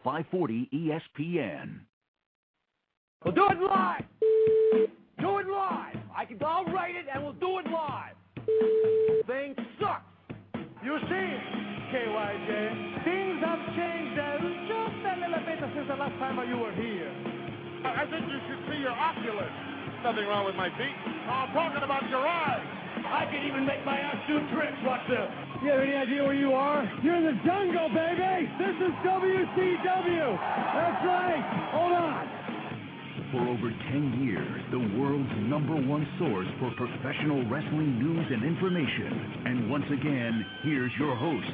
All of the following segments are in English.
540 ESPN. We'll do it live. Do it live. I'll write it and we'll do it live. Thing sucks. You see, KYJ, things have changed just a little bit since the last time you were here. I think you should see your oculus. Nothing wrong with my feet. I'm talking about your eyes. I can even make my ass do tricks. Watch this. You have any idea where you are? You're in the jungle, baby. This is WCW. That's right. Hold on. For over 10 years, the world's #1 source for professional wrestling news and information. And once again, here's your hosts,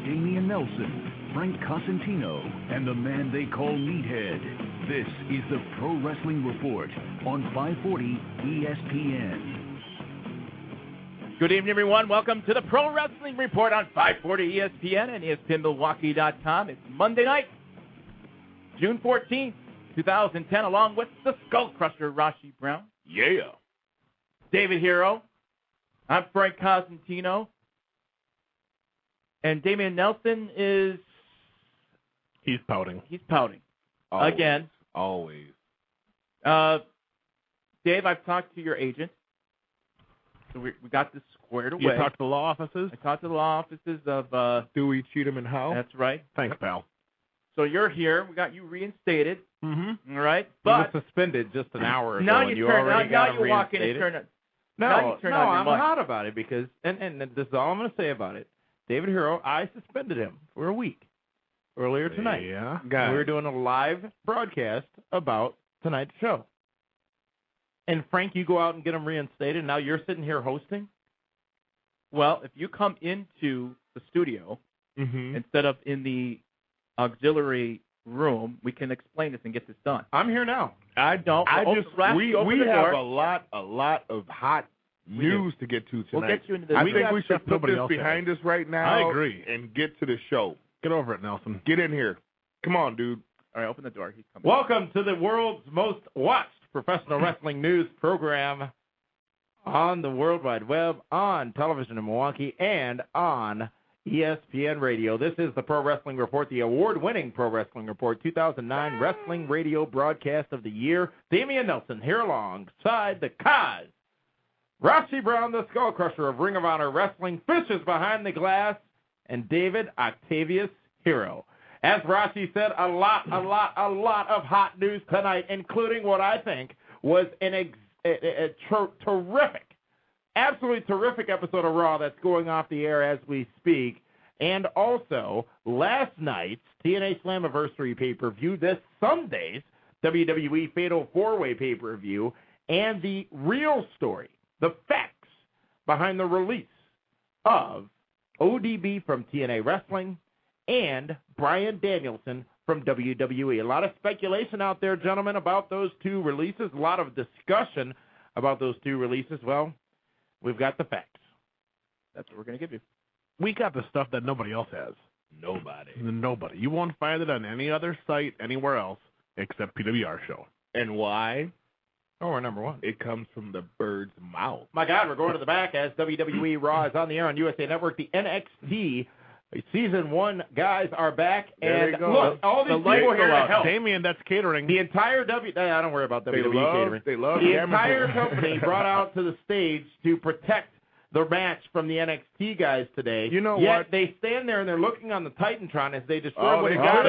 Damian Nelson, Frank Cosentino, and the man they call Meathead. This is the Pro Wrestling Report on 540 ESPN. Good evening, everyone. Welcome to the Pro Wrestling Report on 540 ESPN and ESPNMilwaukee.com. It's Monday night, June 14th. 2010, along with the Skull Crusher, Rashi Brown. Yeah. David Hero. I'm Frank Cosentino. And Damian Nelson is... He's pouting. He's pouting. Always. Again. Always. Dave, I've talked to your agent. So we got this squared away. You talked to the law offices? I talked to the law offices of... Dewey, Cheatham, and Howe? That's right. Thanks, pal. So you're here. We got you reinstated. Mm-hmm. All right? But he was suspended just an hour ago, now and you already got him reinstated. I'm hot about it because, and this is all I'm going to say about it. David Hero, I suspended him for a week earlier tonight. Yeah. We were doing a live broadcast about tonight's show. And Frank, you go out and get him reinstated, and now you're sitting here hosting? Well, if you come into the studio instead of in the auxiliary room, we can explain this and get this done. I'm here now. We have door. a lot of hot news to get to tonight. We'll get you into this. I think we should put nobody this else behind us right now. I agree. And get to the show. Get over it, Nelson. Get in here. Come on, dude. All right, open the door. He's coming. Welcome to the world's most watched professional wrestling news program on the World Wide Web, on television in Milwaukee, and on ESPN Radio. This is the Pro Wrestling Report, the award-winning Pro Wrestling Report 2009 Wrestling Radio Broadcast of the Year. Damian Nelson here alongside the Kaz. Rashi Brown, the Skull Crusher of Ring of Honor Wrestling, Fishes Behind the Glass, and David Octavius Hero. As Rashi said, a lot of hot news tonight, including what I think was a terrific, absolutely terrific episode of Raw that's going off the air as we speak. And also, last night's TNA Slammiversary pay-per-view, this Sunday's WWE Fatal 4-Way pay-per-view, and the real story, the facts behind the release of ODB from TNA Wrestling and Bryan Danielson from WWE. A lot of speculation out there, gentlemen, about those two releases, a lot of discussion about those two releases. Well, we've got the facts. That's what we're going to give you. We got the stuff that nobody else has. Nobody. You won't find it on any other site anywhere else except PWR Show. And why? Oh, we're number one. It comes from the bird's mouth. My God, we're going to the back as WWE Raw is on the air on USA Network. The NXT Season 1 guys are back. There and they go. Look, all these people here to help. Damien, that's catering. The entire I don't worry about WWE catering. They love the entire company brought out to the stage to protect the match from the NXT guys today. You know Yet what? they stand there and they're looking on the Titantron as they destroy They got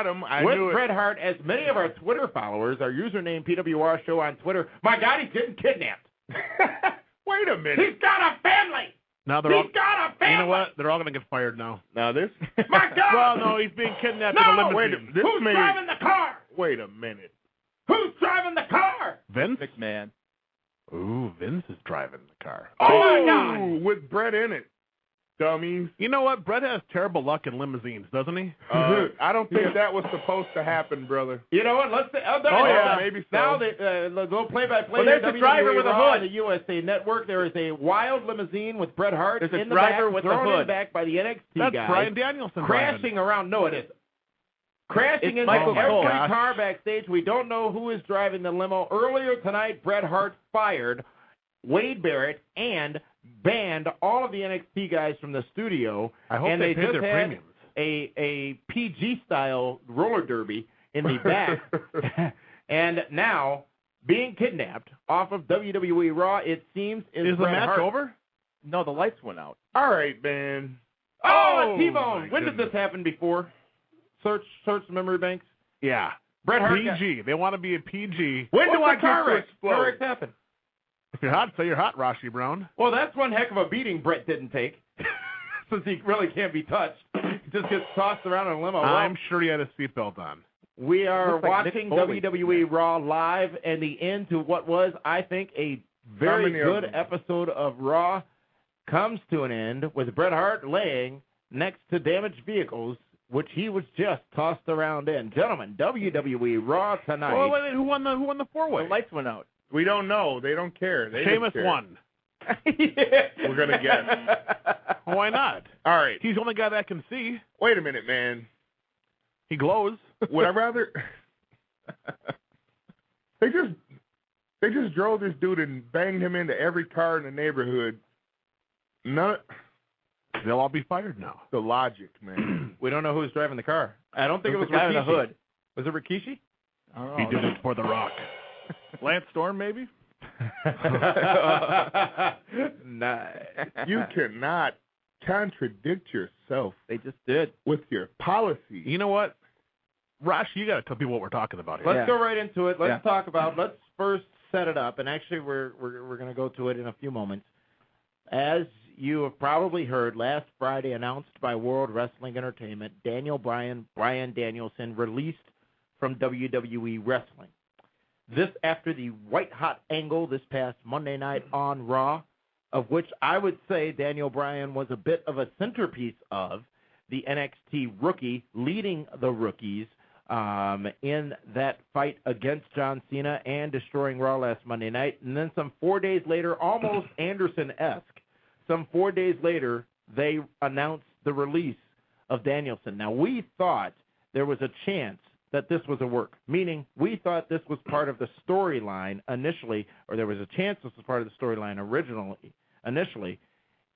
him. With Bret Hart, as many of our Twitter followers, our username PWR Show on Twitter. My God, he's getting kidnapped. Wait a minute. He's got a family. Now got a family. You know what? They're all going to get fired now. Now this? My God. Well, no, he's being kidnapped in a limousine. Who's driving the car? Wait a minute. Who's driving the car? Vince? McMahon. Ooh, Vince is driving the car. Oh, my God. With Brett in it. Dummies. You know what? Brett has terrible luck in limousines, doesn't he? I don't think that was supposed to happen, brother. You know what? Let's say, maybe so. Now, the little play-by-play. Well, there's the driver with a hood. On the USA Network. There is a wild limousine with Bret Hart in the driver back, with thrown the in hood. back by the NXT That's guy. Bryan Danielson crashing driving. around. No, it isn't. Crashing into Michael every Cole. car backstage. We don't know who is driving the limo. Earlier tonight, Bret Hart fired Wade Barrett and banned all of the NXT guys from the studio. I hope and they paid just their had premiums. a PG-style roller derby in the back. And now, being kidnapped off of WWE Raw, it seems, is the Bret match Hart. over? No, the lights went out. All right, man. Oh, T-Bone. my When did goodness. this happen before? Search the memory banks. Yeah. Bret Hart. PG. They want to be a PG. When do I What's the car get wreck? this? Car wrecks happen. If you're hot, say you're hot, Rashi Brown. Well, that's one heck of a beating Bret didn't take, since he really can't be touched. He just gets tossed around in a limo. I'm sure he had a seatbelt on. We are Looks like watching Nick Foley. WWE Raw live, and the end to what was, I think, a very many of good them? episode of Raw comes to an end with Bret Hart laying next to damaged vehicles, which he was just tossed around in. Gentlemen, WWE Raw tonight. Oh, wait, who won the four-way? The lights went out. We don't know. They don't care. They Sheamus don't care. won. We're going to guess. Why not? All right. He's the only guy that can see. Wait a minute, man. He glows. Would I rather... They just drove this dude and banged him into every car in the neighborhood. None... They'll all be fired now. The logic, man. We don't know who's driving the car. I don't think it was the guy in the Rikishi. hood. Was it Rikishi? I don't He know. did it for The Rock. Lance Storm, maybe? Nah. You cannot contradict yourself They just did. with your policy. You know what? Rash, you got to tell people what we're talking about here. Let's Yeah. go right into it. Let's Yeah. talk about. Let's first set it up, and actually, we're going to go to it in a few moments. As you have probably heard, last Friday announced by World Wrestling Entertainment, Daniel Bryan Danielson released from WWE Wrestling. This after the white-hot angle this past Monday night on Raw, of which I would say Daniel Bryan was a bit of a centerpiece of, the NXT rookie leading the rookies in that fight against John Cena and destroying Raw last Monday night. And then some 4 days later, almost Anderson-esque, some 4 days later, they announced the release of Danielson. Now, we thought there was a chance that this was a work, meaning we thought this was part of the storyline initially, or there was a chance this was part of the storyline initially.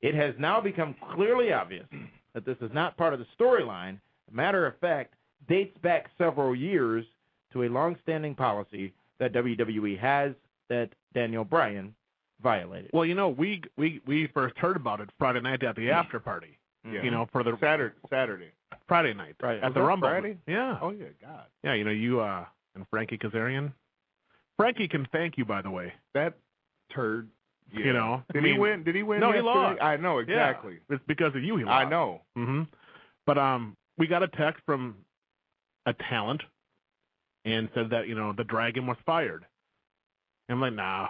It has now become clearly obvious that this is not part of the storyline. Matter of fact, dates back several years to a long-standing policy that WWE has that Daniel Bryan violated. Well, you know, we first heard about it Friday night at the after party. Yeah. You know, for the Saturday. Friday night Right. at Was the that Rumble. Friday? Yeah. Oh, yeah, God. Yeah, you know, you and Frankie Kazarian. Frankie can thank you, by the way. That turd. Yeah. You know. Did he win? Did he win? No, he yesterday? lost. I know, exactly. Yeah, it's because of you he I lost. know. Mm-hmm. But we got a text from a talent and said that, you know, the Dragon was fired. And I'm like, nah.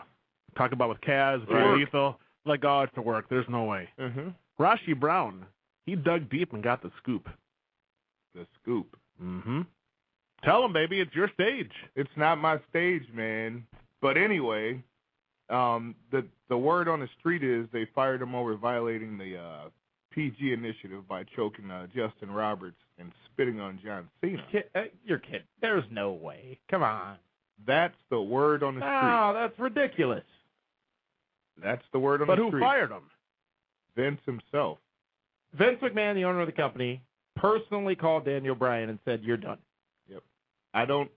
Talk about with Kaz, Right. Lethal. Like, oh, it's a work. There's no way. Mm-hmm. Rashi Brown, he dug deep and got the scoop. The scoop. Mm-hmm. Tell him, baby, it's your stage. It's not my stage, man. But anyway, the word on the street is they fired him over violating the PG initiative by choking Justin Roberts and spitting on John Cena. You're kidding. There's no way. Come on. That's the word on the street. Oh, that's ridiculous. That's the word on But the who street. fired him? Vince himself. Vince McMahon, the owner of the company, personally called Daniel Bryan and said, "You're done." Yep. I don't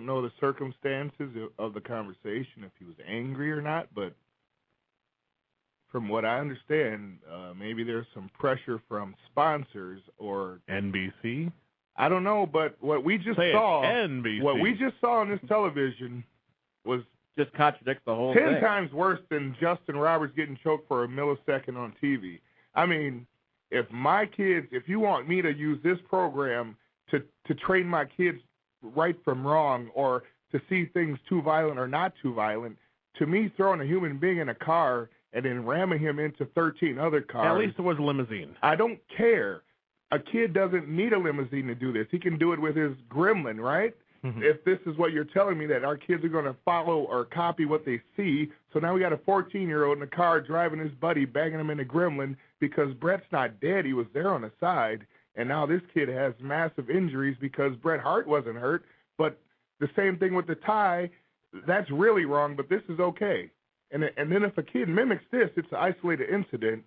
know the circumstances of the conversation, if he was angry or not, but from what I understand, maybe there's some pressure from sponsors or NBC? I don't know, but what we just Say it, saw, NBC. what we just saw on this television was Just contradicts the whole 10 thing. times worse than Justin Roberts getting choked for a millisecond on TV. I mean, if you want me to use this program to train my kids right from wrong or to see things too violent or not too violent, to me throwing a human being in a car and then ramming him into 13 other cars. At least it was a limousine. I don't care. A kid doesn't need a limousine to do this. He can do it with his gremlin, right? If this is what you're telling me, that our kids are going to follow or copy what they see, so now we got a 14-year-old in the car driving his buddy, banging him in a gremlin because Bret's not dead. He was there on the side, and now this kid has massive injuries because Bret Hart wasn't hurt. But the same thing with the tie, that's really wrong, but this is okay. And then if a kid mimics this, it's an isolated incident.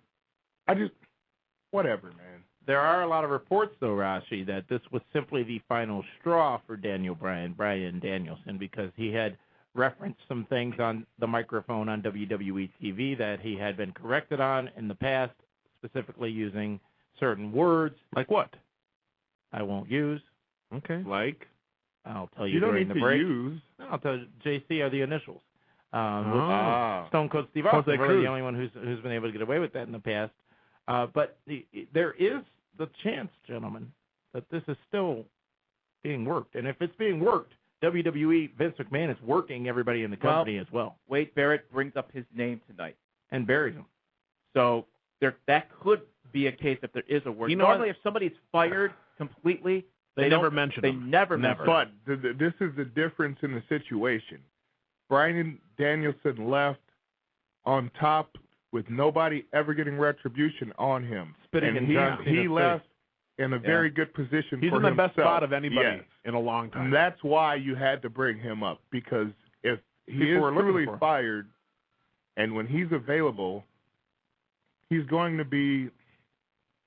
Whatever, man. There are a lot of reports, though, Rashi, that this was simply the final straw for Brian Danielson, because he had referenced some things on the microphone on WWE TV that he had been corrected on in the past, specifically using certain words. Like what? I won't use. Okay. Like? I'll tell you during the break. Use. No, I'll tell you, JC are the initials. Ah. Stone Cold Steve Austin is really the only one who's been able to get away with that in the past. But there is the chance, gentlemen, that this is still being worked. And if it's being worked, WWE, Vince McMahon is working everybody in the company as well. Wade Barrett brings up his name tonight. And buries him. So that could be a case if there is a work. Normally, if somebody's fired completely, they never mention They him. never mention But this is the difference in the situation. Brian Danielson left on top with nobody ever getting retribution on him. Spitting in John Cena's he left face. in a very good position He's for in the himself. best spot of anybody Yes. in a long time. And that's why you had to bring him up, because if he People is were looking truly for him. fired, and when he's available, he's going to be.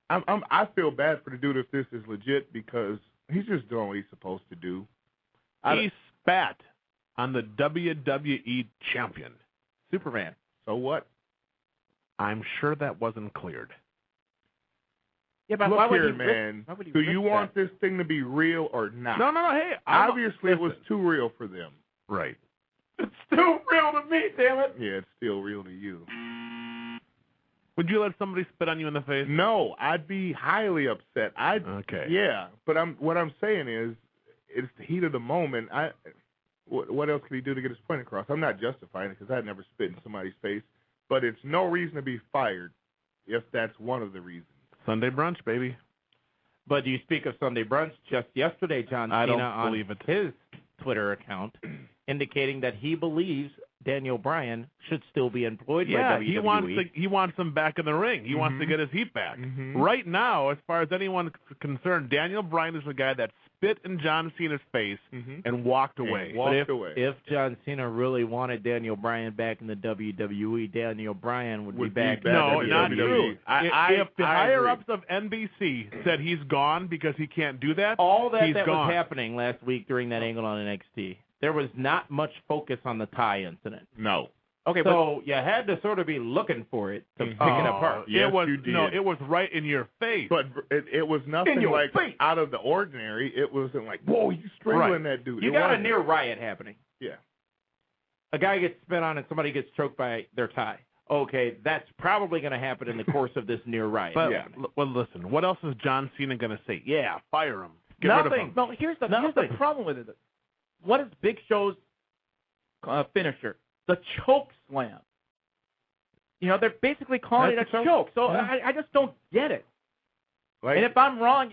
I feel bad for the dude if this is legit, because he's just doing what he's supposed to do. He spat on the WWE champion. Superman. So what? I'm sure that wasn't cleared. Yeah, but Look why would here, he man. why would he Do risk you that? want this thing to be real or not? No. Hey, Obviously, it was too real for them. right. It's still real to me, damn it. Yeah, it's still real to you. Would you let somebody spit on you in the face? No, I'd be highly upset. Okay. Yeah, but what I'm saying is, it's the heat of the moment. What else could he do to get his point across? I'm not justifying it, because I'd never spit in somebody's face, but it's no reason to be fired if that's one of the reasons. Sunday brunch, baby. But you speak of Sunday brunch. Just yesterday, John I Cena don't on believe it. his Twitter account indicating that he believes Daniel Bryan should still be employed by WWE. he wants him back in the ring. He wants to get his heat back. Right now, as far as anyone's concerned, Daniel Bryan is the guy that spit in John Cena's face and walked away. If John Cena really wanted Daniel Bryan back in the WWE, Daniel Bryan would be back. No, in not WWE. true. If the I agree. higher-ups of NBC said he's gone because he can't do that, All that he's gone. was happening last week during that angle on NXT. There was not much focus on the tie incident. No. Okay, So you had to sort of be looking for it to pick it apart. Yes, it was, you did. No, it was right in your face. But it was nothing your like face. out of the ordinary. It wasn't like, whoa, you strangling that dude. You It got a wasn't. near riot happening. Yeah. A guy gets spit on and somebody gets choked by their tie. Okay, that's probably going to happen in the course of this near riot. But, Yeah. well, listen, what else is John Cena going to say? Yeah, fire him. Get rid of Nothing. him. No, here's the problem with it. What is Big Show's finisher? The choke slam. You know, they're basically calling That's it a a choke. So Yeah. I just don't get it. Like, And if I'm wrong,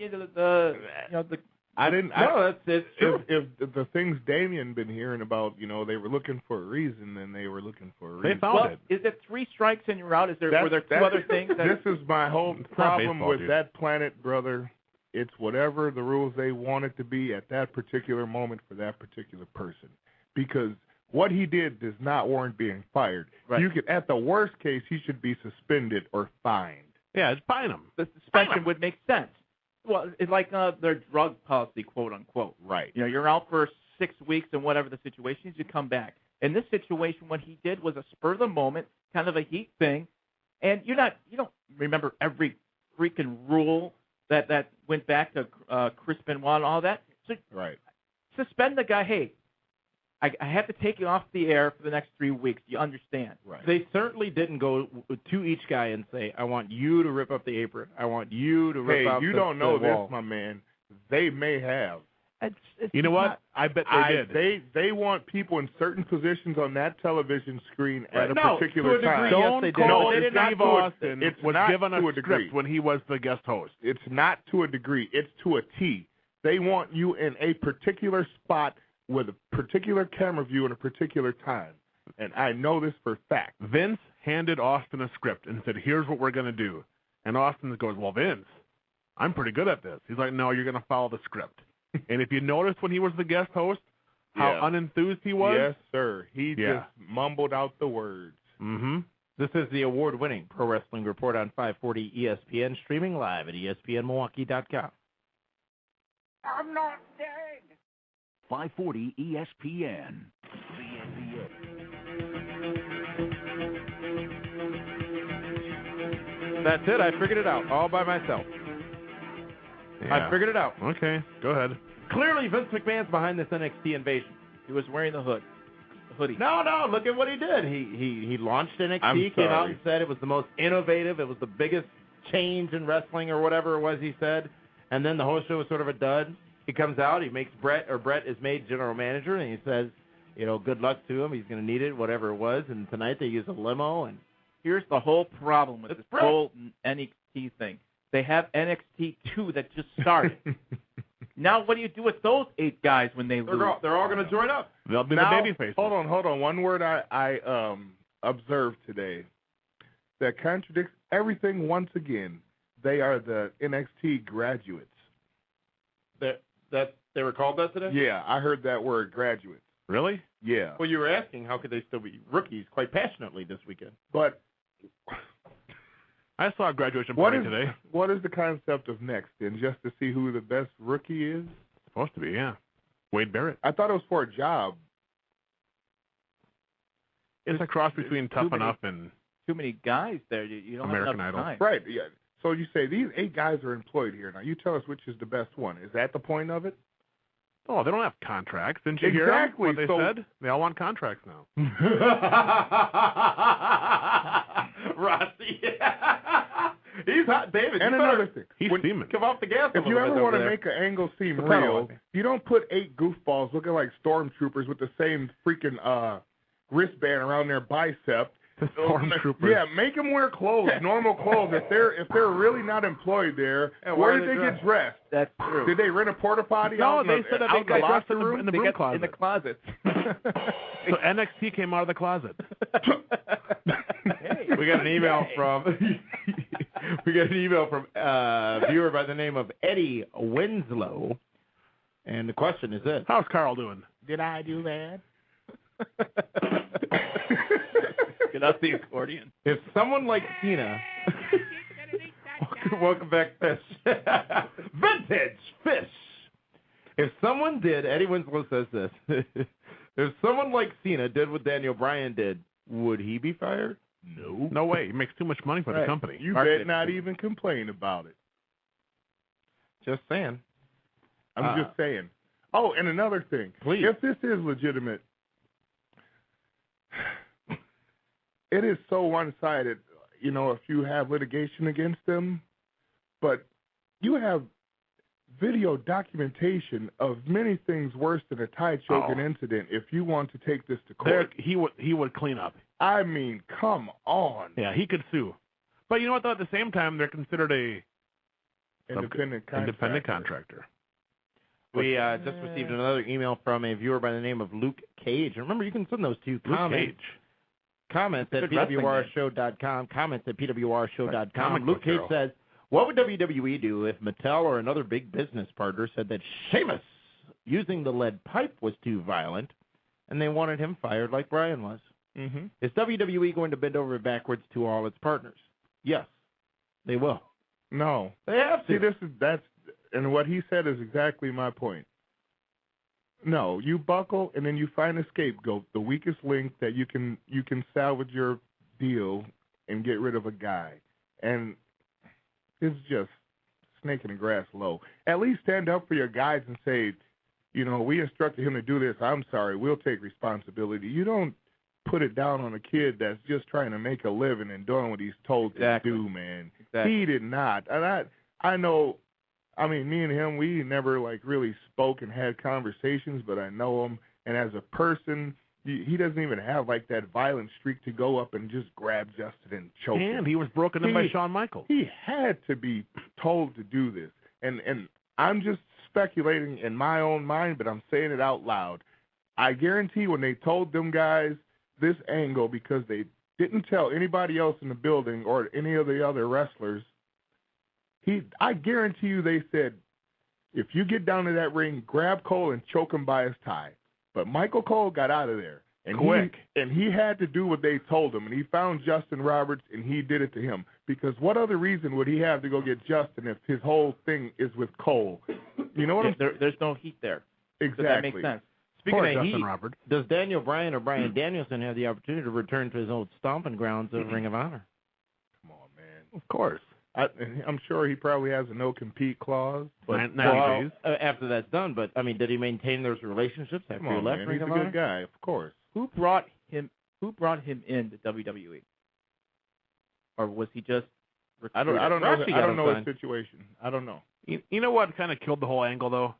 I didn't. no, it's true. If the things Damien been hearing about, they were looking for a reason, then they were looking for a reason. They found it. is it 3 strikes and you're out? Were there two other things? This is my whole It's not problem baseball, with dude. that planet, brother. It's whatever the rules they want it to be at that particular moment for that particular person. Because what he did does not warrant being fired. Right. You could, at the worst case, he should be suspended or fined. Yeah, it's fine him. The suspension would make sense. Well, it's like their drug policy, quote unquote. Right. You're out for 6 weeks and whatever the situation is, you come back. In this situation, what he did was a spur of the moment, kind of a heat thing, and you don't remember every freaking rule that went back to Chris Benoit and all that. So Right. suspend the guy. Hey, I have to take you off the air for the next 3 weeks. Do you understand? Right. They certainly didn't go to each guy and say, I want you to rip up the apron. I want you to rip Hey, up you the don't know the wall. this, my man. They may have. It's You know what? not- I bet they did. They want people in certain positions on that television screen at a No, particular to a degree, time. yes, Stone they did. Cold No, it's not Steve to a- Austin it's was not given to a a degree. script when he was the guest host. It's not to a degree. It's to a T. They want you in a particular spot with a particular camera view at a particular time. And I know this for a fact. Vince handed Austin a script and said, here's what we're going to do. And Austin goes, well, Vince, I'm pretty good at this. He's like, no, you're going to follow the script. And if you noticed when he was the guest host, how Yeah. unenthused he was. Yes, sir. He Yeah. just mumbled out the words. Mm-hmm. This is the award-winning Pro Wrestling Report on 540 ESPN, streaming live at ESPNMilwaukee.com. I'm not dead. 540 ESPN. The NBA. That's it. I figured it out all by myself. Yeah. I figured it out. Okay, go ahead. Clearly, Vince McMahon's behind this NXT invasion. He was wearing the hoodie. No, look at what he did. He launched NXT, I'm came out sorry. and said it was the most innovative, it was the biggest change in wrestling or whatever it was he said. And then the whole show was sort of a dud. He comes out, he makes Brett is made general manager, and he says, good luck to him. He's going to need it, whatever it was. And tonight they use a limo. And here's the whole problem with It's this Brett. whole NXT thing. They have NXT 2 that just started. Now, what do you do with those 8 guys when they lose? they're all going to join up. They'll be Now, the babyface. hold on. One word I observed today that contradicts everything once again. They are the NXT graduates. They were called that today? Yeah, I heard that word, graduates. Really? Yeah. Well, you were asking how could they still be rookies quite passionately this weekend. But I saw a graduation what party is today. what is the concept of next then? Just to see who the best rookie is? Supposed to be, yeah. Wade Barrett. I thought it was for a job. It's a cross between too Tough many- Enough and Too many guys there. You don't American have enough Idol. time. Right. Yeah. So you say these 8 guys are employed here. Now you tell us which is the best one. Is that the point of it? oh, they don't have contracts. Didn't you hear Exactly, what they so- said? They all want contracts now. Rossi. He's hot, David. And you another better thing. He's When- steaming. Come off the gas. If you ever want to make an angle seem The pedal real, on me. you don't put 8 goofballs looking like stormtroopers with the same freaking wristband around their bicep. Stormtroopers. Yeah, make them wear clothes, normal clothes. If they're really not employed there, Yeah, why where are did they they get dressed? That's true. Did they rent a porta potty? No, out they in the, said that out they in the got dressed locker in the- room? in the They broom get closet. in the closet. So NXT came out of the closet. Hey. We got an email from a viewer by the name of Eddie Winslow, and the question is this: How's Carl doing? Did I do that? Get out the accordion. If someone like Cena, welcome back, Fish, vintage Fish. If someone did, Eddie Winslow says this: if someone like Cena did what Daniel Bryan did, would he be fired? No. No way. He makes too much money for the Right. company. You Marketing. better not even complain about it. Just saying. I'm just saying. Oh, and another thing. Please. If this is legitimate, it is so one-sided, if you have litigation against them, but you have video documentation of many things worse than a tie choking incident if you want to take this to court. He would clean up. I mean, come on. Yeah, he could sue. But you know what, though? At the same time, they're considered a Independent contractor. We just received another email from a viewer by the name of Luke Cage. Remember, you can send those to comments. Comments at Good wrestling PWRshow.com. Comments at PWRshow.com. Comic Luke book Cage hero. says, what would WWE do if Mattel or another big business partner said that Sheamus using the lead pipe was too violent and they wanted him fired like Bryan was? Mm-hmm. Is WWE going to bend over backwards to all its partners? Yes, they will. No. They have to. See, and what he said is exactly my point. No, you buckle and then you find a scapegoat, the weakest link that you can salvage your deal and get rid of a guy. And it's just snake in the grass low. At least stand up for your guys and say, we instructed him to do this. I'm sorry. We'll take responsibility. You don't put it down on a kid that's just trying to make a living and doing what he's told Exactly. to do, man. Exactly. He did not. And I know, me and him, we never really spoke and had conversations, but I know him. And as a person, he doesn't even have that violent streak to go up and just grab Justin and choke him. And he was broken in by Shawn Michaels. He had to be told to do this. And I'm just speculating in my own mind, but I'm saying it out loud. I guarantee when they told them guys this angle, because they didn't tell anybody else in the building or any of the other wrestlers, I guarantee you they said, if you get down to that ring, grab Cole and choke him by his tie. But Michael Cole got out of there. And Quick. He had to do what they told him, and he found Justin Roberts, and he did it to him. Because what other reason would he have to go get Justin if his whole thing is with Cole? You know what I'm saying? There's no heat there. Exactly. So that makes sense. Speaking Poor of Justin heat, Roberts. does Daniel Bryan or Bryan Danielson have the opportunity to return to his old stomping grounds of Ring of Honor? Come on, man. Of course. I'm sure he probably has a no-compete clause. But 90 days. After that's done, but, I mean, did he maintain those relationships after come he on, left man. Ring He's of a Honor? good guy, of course. Who brought him into WWE? Or was he just I don't know. Roxy I got don't him know his signed. situation. I don't know. You know what kind of killed the whole angle, though?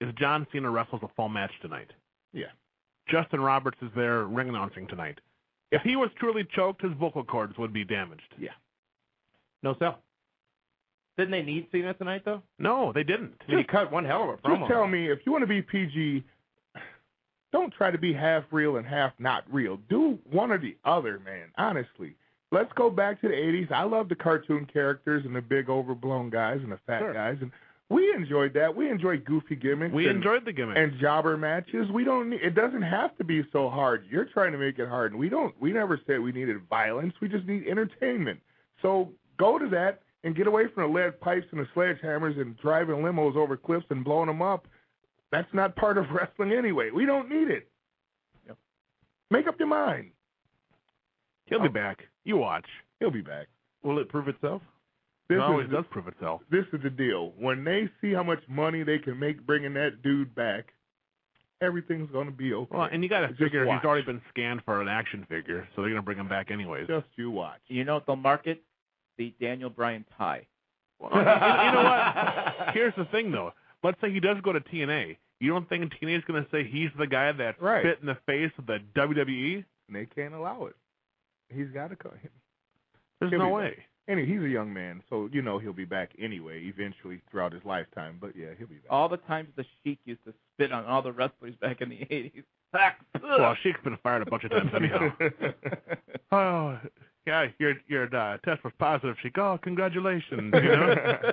Is John Cena wrestles a full match tonight. Yeah. Justin Roberts is there ring announcing tonight. If he was truly choked, his vocal cords would be damaged. Yeah. No sell. Didn't they need Cena tonight, though? No, they didn't. I mean, he cut one hell of a promo. Just tell me, if you want to be PG, don't try to be half real and half not real. Do one or the other, man, honestly. Let's go back to the 80s. I love the cartoon characters and the big overblown guys and the fat guys, and we enjoyed that. We enjoyed goofy gimmicks. We enjoyed the gimmick. And jobber matches. We don't need, it doesn't have to be so hard. You're trying to make it hard. And we never said we needed violence. We just need entertainment. So go to that and get away from the lead pipes and the sledgehammers and driving limos over cliffs and blowing them up. That's not part of wrestling anyway. We don't need it. Yep. Make up your mind. He'll be back. You watch. He'll be back. Will it prove itself? It always does prove itself. This is the deal. When they see how much money they can make bringing that dude back, everything's going to be okay. Well, and you got to Just figure watch. he's already been scanned for an action figure, so they're going to bring him back anyways. Just you watch. You know what they'll market? The Daniel Bryan tie. Well, you know what? Here's the thing, though. Let's say he does go to TNA. You don't think TNA is going to say he's the guy that spit in the face of the WWE? And they can't allow it. He's got to come. There's no way. Anyway, he's a young man, so you know he'll be back anyway, eventually throughout his lifetime. But yeah, he'll be back. All the times the Sheik used to spit on all the wrestlers back in the 80s. Well, Sheik's been fired a bunch of times anyhow. Oh, yeah, your test was positive, Sheik. Oh, congratulations. You know?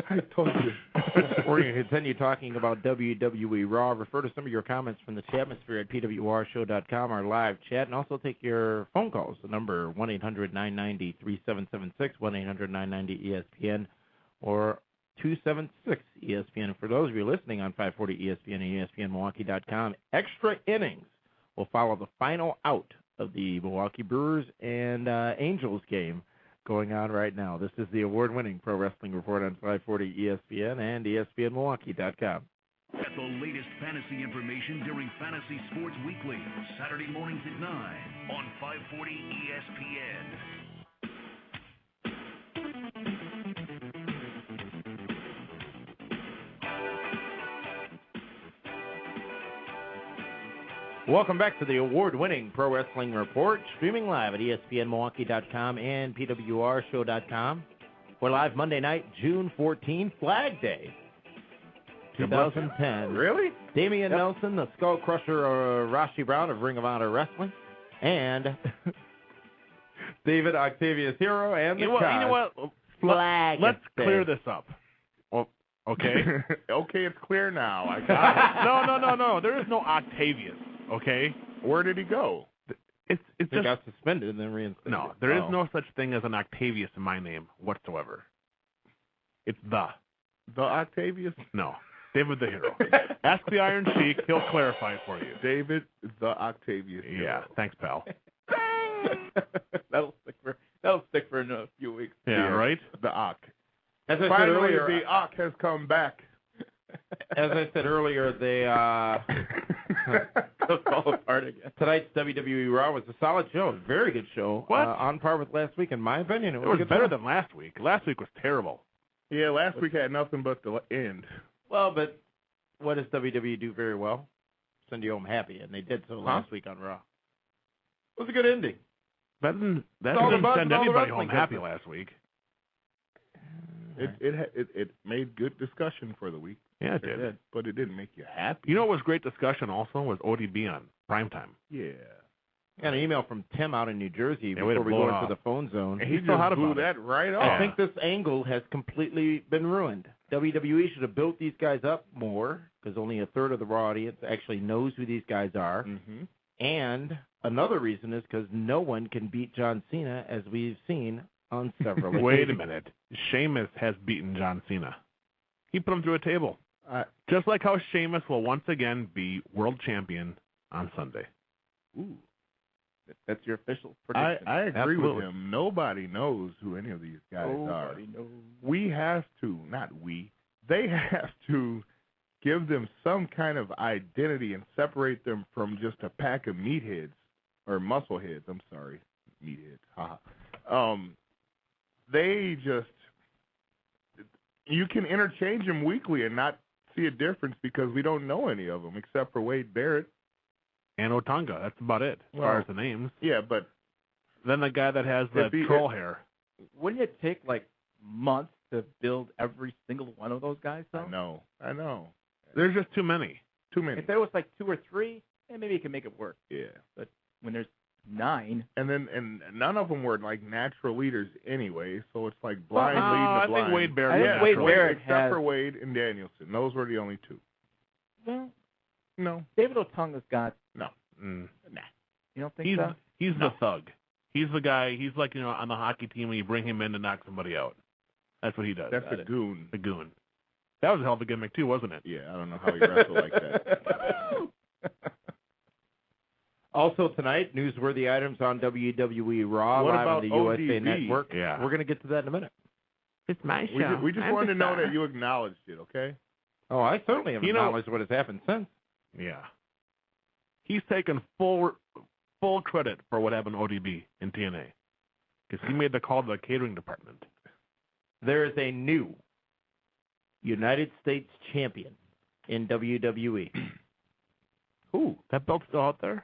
I told you. We're going to continue talking about WWE Raw. Refer to some of your comments from the chatmosphere at pwrshow.com, our live chat, and also take your phone calls. The number 1-800-990-3776, 1-800-990-ESPN, or 276-ESPN. For those of you listening on 540 ESPN and ESPNMilwaukee.com, extra innings will follow the final out of the Milwaukee Brewers and Angels game going on right now. This is the award-winning Pro Wrestling Report on 540 ESPN and ESPNMilwaukee.com. Get the latest fantasy information during Fantasy Sports Weekly, Saturday mornings at 9 on 540 ESPN. Welcome back to the award-winning Pro Wrestling Report, streaming live at ESPNMilwaukee.com and PWRShow.com. We're live Monday night, June 14, Flag Day, 2010. Really? Damian Nelson, the Skull Crusher, Rashi Brown of Ring of Honor Wrestling, and David Octavius Hero and the You know what? Flag Let's Day. clear this up. Well, okay. Okay, it's clear now. I got it. No. There is no Octavius. Okay. Where did he go? It's He just got suspended and then reinstated. no. There is no such thing as an Octavius in my name whatsoever. It's the Octavius? no. David the Hero. Ask the Iron Sheik. He'll clarify it for you. David the Octavius. Yeah. Thanks, pal. That'll stick for a few weeks. Yeah. Right. The Ock. As I said Finally, earlier, the Ock has come back. as I said earlier, they They'll fall apart again. tonight's WWE Raw was a solid show, a very good show. What? On par with last week, in my opinion. It was a good better show. than last week. Last week was terrible. Yeah, last week had nothing but the end. Well, but what does WWE do very well? Send you home happy, and they did so last week on Raw. It was a good ending. That didn't all the send buzz and all the anybody wrestling home happy business. last week. It made good discussion for the week. Yeah, it did. But it didn't make you happy. You know what was great discussion also was ODB on primetime. Yeah. Got an email from Tim out in New Jersey Yeah, way to before we blow go it into off. the phone zone. And he still just hot blew about it. that right I off. think this angle has completely been ruined. WWE should have built these guys up more because only a third of the Raw audience actually knows who these guys are. Mm-hmm. And another reason is because no one can beat John Cena, as we've seen on several Wait a occasions. minute. Sheamus has beaten John Cena. He put him through a table. Just like how Sheamus will once again be world champion on Sunday. Ooh. That's your official prediction. I agree Absolutely. with him. Nobody knows who any of these guys are. Nobody knows. We have to, not we, they have to give them some kind of identity and separate them from just a pack of meatheads, or muscleheads, I'm sorry. Meatheads, haha. They just, you can interchange them weekly and not see a difference because we don't know any of them except for Wade Barrett. And Otunga. That's about it as far as the names. Yeah, but Then the guy that has the troll hair. Wouldn't it take like months to build every single one of those guys, though? I know. There's just too many. Too many. If there was like 2 or 3, maybe you can make it work. Yeah. But when there's 9, And none of them were like natural leaders anyway, so it's like blind leading I the blind. think Wade Barrett. I think was Wade natural. Barrett except has- for Wade and Danielson. Those were the only two. well, No. David Otunga's got. No. Mm. You don't think He's so? the thug. He's the guy. He's like on the hockey team when you bring him in to knock somebody out. That's what he does. That's a goon. A goon. That was a hell of a gimmick too, wasn't it? Yeah, I don't know how he wrestled like that. Also tonight, newsworthy items on WWE Raw What live about on the USA ODB? Network. Yeah. We're going to get to that in a minute. It's my We just wanted to know that you acknowledged it, okay? Oh, I certainly have You know- acknowledged what has happened since. Yeah. He's taken full credit for what happened to ODB in TNA because he made the call to the catering department. There is a new United States champion in WWE. Who? That belt's still out there?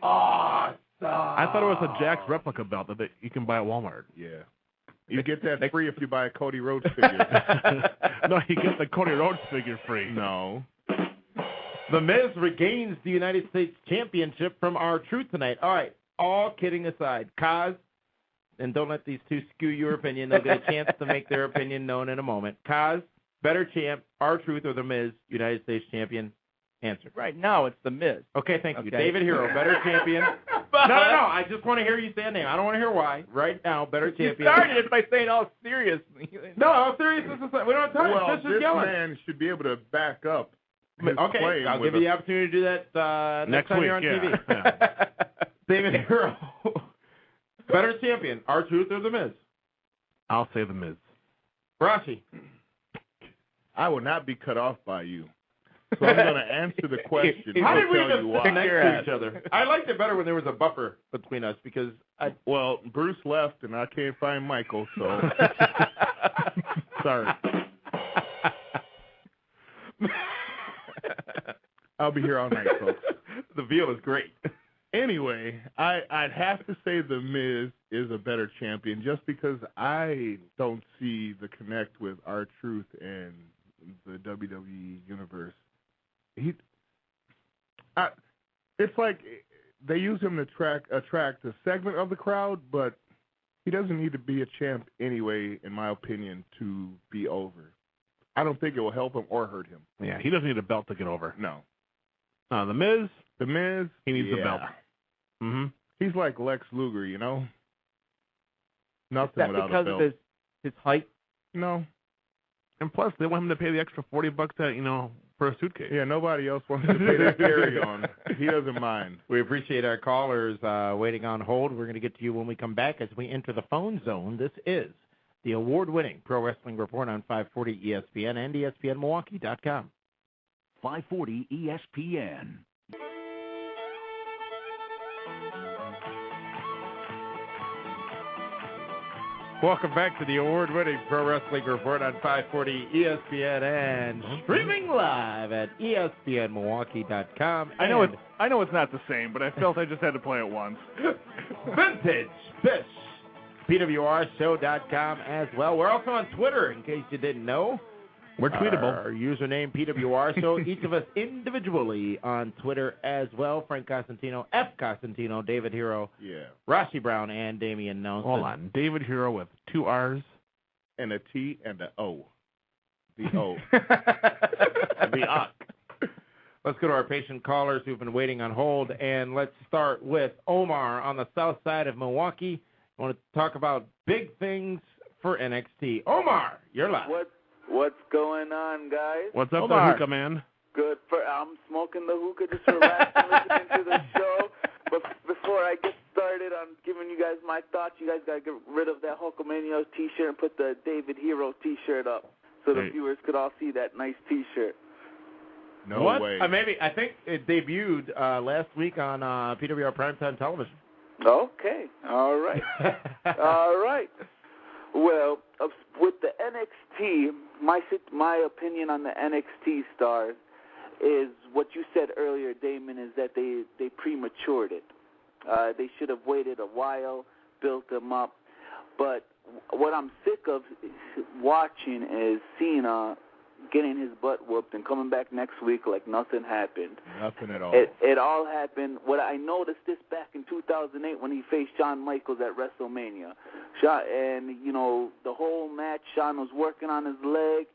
Awesome. I thought it was a Jack's replica belt that you can buy at Walmart. Yeah. You get that free if you buy a Cody Rhodes figure. No, you get the Cody Rhodes figure free. No. The Miz regains the United States Championship from R-Truth tonight. All right, all kidding aside, Kaz, and don't let these two skew your opinion. They'll get a chance to make their opinion known in a moment. Kaz, better champ, R-Truth or The Miz, United States Champion? Answer. Right now, it's the Miz. Okay, thank you. Okay. David Hero, better champion. No, I just want to hear you say a name. I don't want to hear why. Right now, better You champion. started it by saying all seriously. No, I'm serious. We don't have time. Well, This is this yelling. man should be able to back up his Okay, claim I'll with give you the opportunity to do that next time week, you're on yeah. TV. David Hero, better champion, R-Truth or The Miz? I'll say the Miz. Rashi. I will not be cut off by you. So I'm going to answer the question. How and did we tell you even why. connect to each other? I liked it better when there was a buffer between us because Well, Bruce left, and I can't find Michael, so sorry. I'll be here all night, folks. the veal is great. Anyway, I'd have to say The Miz is a better champion just because I don't see the connect with R-Truth and the WWE universe. It's like they use him to attract a segment of the crowd, but he doesn't need to be a champ anyway, in my opinion, to be over. I don't think it will help him or hurt him. Yeah, he doesn't need a belt to get over. No. The Miz, The Miz, he needs a belt. Mm-hmm. He's like Lex Luger, you know? Nothing That without because a belt. of his height? No. And plus, they want him to pay the extra $40 for a suitcase. Yeah, nobody else wants to pay that carry-on. He doesn't mind. We appreciate our callers waiting on hold. We're going to get to you when we come back as we enter the phone zone. This is the award-winning Pro Wrestling Report on 540 ESPN and ESPNMilwaukee.com. 540 ESPN. Welcome back to the award-winning Pro Wrestling Report on 540 ESPN and streaming live at ESPNMilwaukee.com. I know it's not the same, but I felt I just had to play it once. Vintage Fish, PWRshow.com as well. We're also on Twitter, in case you didn't know. We're tweetable. Our username, PWR Show. Each of us individually on Twitter as well. Frank Costantino, F. Costantino, David Hero, Yeah. Rashi Brown, and Damian Nelson. Hold on. David Hero with 2 R's. And a T and a O. The O. The Let's go to our patient callers who've been waiting on hold, and let's start with Omar on the south side of Milwaukee. I want to talk about big things for NXT. Omar, you're live. What's going on, guys? What's up, Omar? there, hookah man? Good. I'm smoking the hookah just relaxing, listening to the show. But before I get started on giving you guys my thoughts, you guys got to get rid of that Hulkamania T-shirt and put the David Hero T-shirt up so the viewers could all see that nice T-shirt. No what? way. I think it debuted last week on PWR Primetime Television. Okay. All right. All right. Well, with the NXT, my opinion on the NXT stars is what you said earlier, Damon, is that they prematured it. They should have waited a while, built them up. But what I'm sick of watching is Cena getting his butt whooped and coming back next week like nothing happened. Nothing at all. It all happened. What I noticed this back in 2008 when he faced Shawn Michaels at WrestleMania. And, you know, the whole match, Shawn was working on his leg,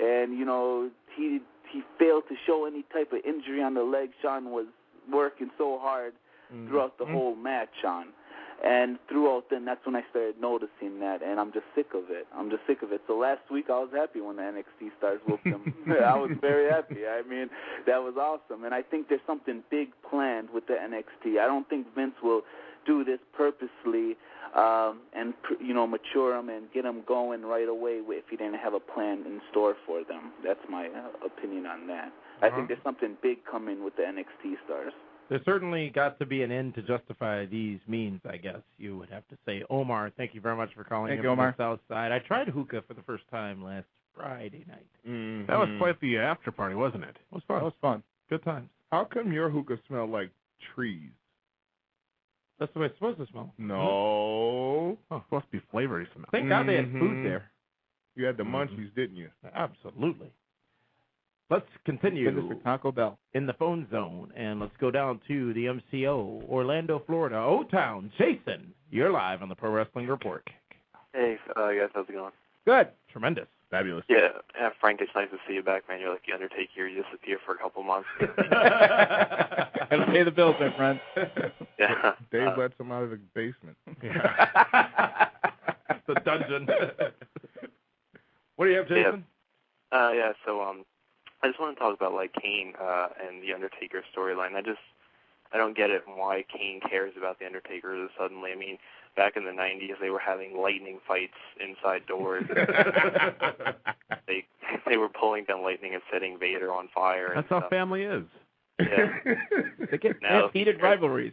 and, you know, he failed to show any type of injury on the leg. Shawn was working so hard throughout the whole match, Shawn. And throughout then, that's when I started noticing that, and I'm just sick of it. So last week, I was happy when the NXT stars whooped them. I was very happy. I mean, that was awesome. And I think there's something big planned with the NXT. I don't think Vince will do this purposely and, you know, mature them and get them going right away if he didn't have a plan in store for them. That's my opinion on that. I think there's something big coming with the NXT stars. There certainly got to be an end to justify these means, I guess you would have to say. Omar, thank you very much for calling in from the south side. I tried hookah for the first time last Friday night. Mm-hmm. That was quite the after party, wasn't it? It was fun. That was fun. Good times. How come your hookah smelled like trees? That's the way it's supposed to smell. No. Oh, it's supposed to be flavory smell. Thank God they had food there. You had the munchies, didn't you? Absolutely. Let's continue Goodness for Taco Bell. in the phone zone, and let's go down to the MCO, Orlando, Florida. O-Town, Jason, you're live on the Pro Wrestling Report. Hey, guys, how's it going? Good. Tremendous. Fabulous. Yeah, Frank, it's nice to see you back, man. You're like the Undertaker. You disappeared for a couple months. Gotta pay the bills, my friend. Yeah. Dave lets him out of the basement. The dungeon. What do you have, Jason? Yeah, so I just want to talk about, like, Kane and the Undertaker storyline. I don't get it why Kane cares about the Undertaker suddenly. I mean, back in the 90s, they were having lightning fights inside doors. They were pulling down lightning and setting Vader on fire. That's how family is. Yeah. They get Now, heated rivalries.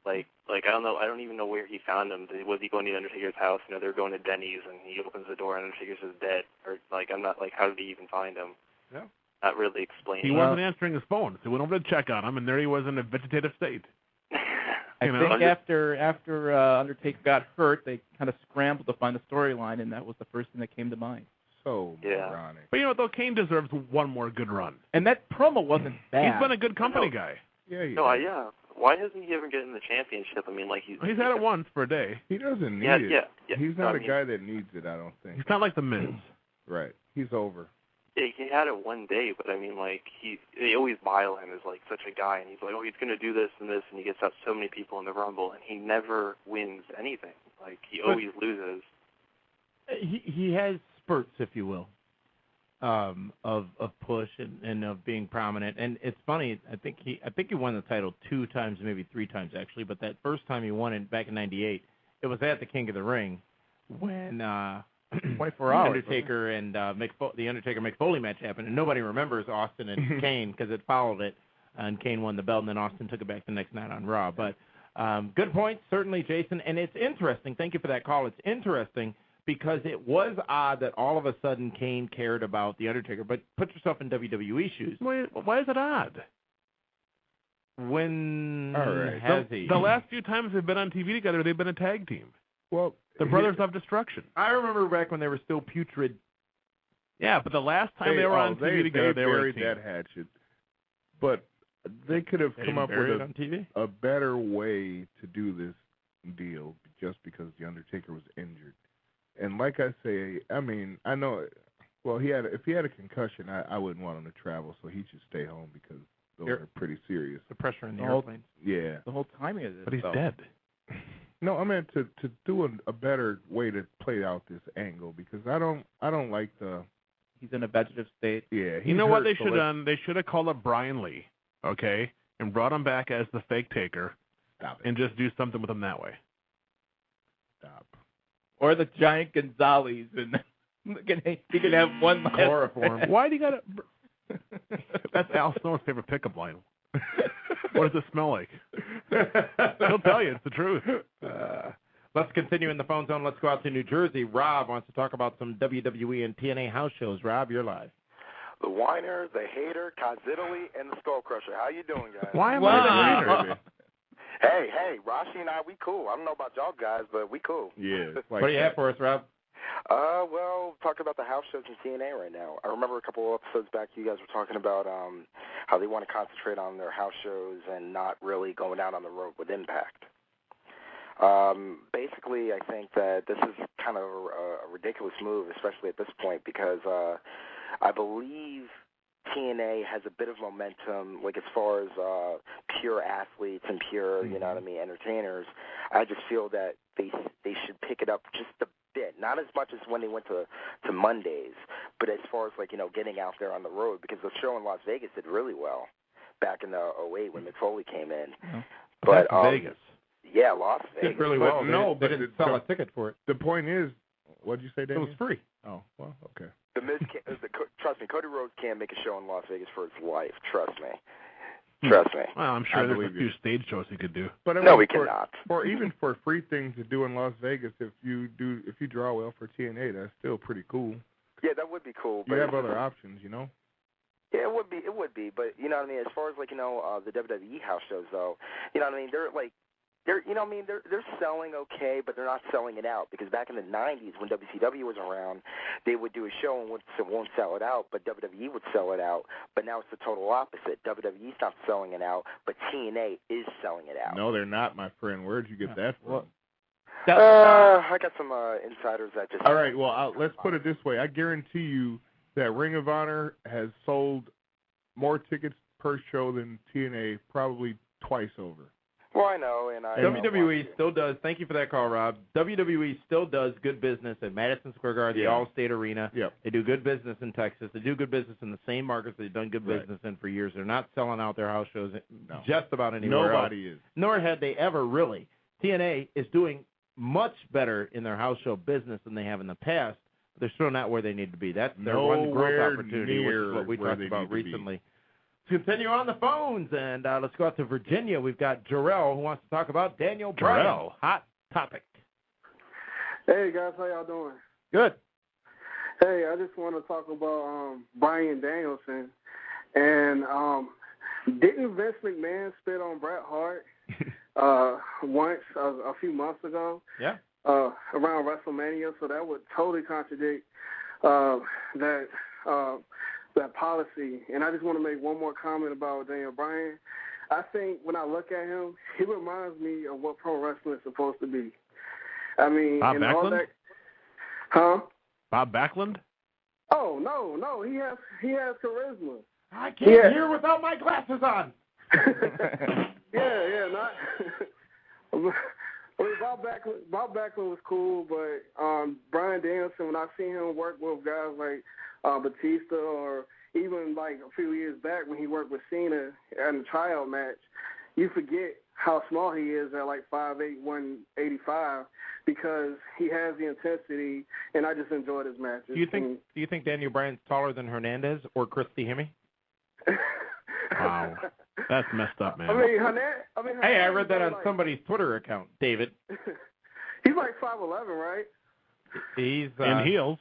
Like I don't know. I don't even know where he found him. Was he going to the Undertaker's house? You know, they're going to Denny's, and he opens the door, and Undertaker's just dead. Or I'm not like, how did he even find him? Yeah. Not really explaining. He wasn't answering his phone, so we went over to check on him, and there he was in a vegetative state. I think after Undertaker got hurt, they kind of scrambled to find a storyline, and that was the first thing that came to mind. So moronic. But you know what, though? Kane deserves one more good run. And that promo wasn't bad. He's been a good company guy. Yeah, yeah. Why hasn't he ever gotten the championship? I mean, like He's had it once for a day. He doesn't need it. Yeah. He's not a guy that needs it, I don't think. He's not like the Miz. Right. He's over. Yeah, he had it one day, but I mean, like, they always bile him as, like, such a guy, and he's like, oh, he's going to do this and this, and he gets out so many people in the Rumble, and he never wins anything. Like, he always loses. He has spurts, if you will, of push and of being prominent. And it's funny, I think he won the title 2 times, maybe 3 times, actually, but that first time he won it back in '98, it was at the King of the Ring when 24 hours. Undertaker and the Undertaker Mick Foley match happened, and nobody remembers Austin and Kane because it followed it, and Kane won the belt, and then Austin took it back the next night on Raw. But good point, certainly, Jason, and it's interesting. Thank you for that call. It's interesting because it was odd that all of a sudden Kane cared about the Undertaker. But put yourself in WWE shoes. Why is it odd? When has he? The last few times they've been on TV together, they've been a tag team. Well, the Brothers of Destruction. I remember back when they were still putrid. Yeah, but the last time they were on TV together, they were a team. That hatchet. But they could have come up with a better way to do this deal just because the Undertaker was injured. And like I say, I mean, I know, well, if he had a concussion, I wouldn't want him to travel, so he should stay home because those are pretty serious. The pressure in the whole- airplanes. Yeah. The whole timing of this. But he's though. dead. No, I meant to do a better way to play out this angle because I don't like the. He's in a vegetative state. Yeah. You know what they should have done? They should have called up Brian Lee, okay, and brought him back as the fake taker. Stop it. And just do something with him that way. Stop. Or the giant Gonzalez, and he can have one last Chloroform. Why do you got to? That's Al Snow's favorite pickup line. What does it smell like? He'll tell you. It's the truth. Let's continue in the phone zone. Let's go out to New Jersey. Rob wants to talk about some WWE and TNA house shows. Rob, you're live. The Whiner, the Hater, Kaz Italy, and the Skull Crusher. How you doing, guys? Why am I the hater? Hey, Rashi and I, we cool. I don't know about y'all guys, but we cool. Yeah. What do you have for us, Rob? Well, talking about the house shows in TNA right now. I remember a couple of episodes back you guys were talking about how they want to concentrate on their house shows and not really going out on the road with Impact. Basically, I think that this is kind of a ridiculous move, especially at this point, because I believe TNA has a bit of momentum, like as far as pure athletes and pure, you know what I mean, entertainers. I just feel that they should pick it up just a bit, not as much as when they went to Mondays, but as far as like, you know, getting out there on the road, because the show in Las Vegas did really well back in the 08 when Mick Foley came in. Mm-hmm. But Vegas. Yeah, Las Vegas. Did really well. They didn't sell a ticket for it. The point is, what did you say, Dave? It was free. Oh, well, okay. The Miz trust me, Cody Rhodes can't make a show in Las Vegas for his life. Trust me. Well, I'm sure there's a few stage shows he could do. But I no, mean, we cannot. Even for free things to do in Las Vegas, if you draw well for TNA, that's still pretty cool. Yeah, that would be cool. But you have other options, you know. Yeah, it would be. But you know what I mean. As far as like, you know, the WWE house shows, though, you know what I mean. They're selling okay, but they're not selling it out, because back in the 90s when WCW was around, they would do a show and won't sell it out, but WWE would sell it out. But now it's the total opposite. WWE's not selling it out, but TNA is selling it out. No, they're not, my friend. Where'd you get that from? I got some insiders that just... All right, well, let's put it this way. I guarantee you that Ring of Honor has sold more tickets per show than TNA probably twice over. Well, I know, and WWE still does. Thank you for that call, Rob. WWE still does good business at Madison Square Garden, the All-State Arena. Yep. They do good business in Texas. They do good business in the same markets they've done good business in for years. They're not selling out their house shows just about anywhere Nobody else. is. Nor had they ever really. TNA is doing much better in their house show business than they have in the past. But they're still not where they need to be. That's their one growth opportunity, which is what we talked about recently. Let's continue on the phones, and let's go out to Virginia. We've got Jarrell, who wants to talk about Daniel Bryan. Hot topic. Hey, guys. How y'all doing? Good. Hey, I just want to talk about Bryan Danielson. And didn't Vince McMahon spit on Bret Hart once a few months ago? Yeah. Around WrestleMania, so that would totally contradict that policy. And I just want to make one more comment about Daniel Bryan. I think when I look at him, he reminds me of what pro wrestling is supposed to be. I mean, Bob and Backlund? all that. Huh? Bob Backlund? Oh no, he has charisma. I can't hear without my glasses on. Yeah, not. I mean, Bob Backlund was cool, but Bryan Danielson, when I seen him work with guys like Batista, or even like a few years back when he worked with Cena in the tryout match, you forget how small he is at like 5'8", 185, because he has the intensity, and I just enjoyed his matches. Do you think Daniel Bryan's taller than Hernandez or Christy Hemme? Wow. That's messed up, man. Hey, I read that on somebody's Twitter account, David. He's like 5'11", right? He's in heels.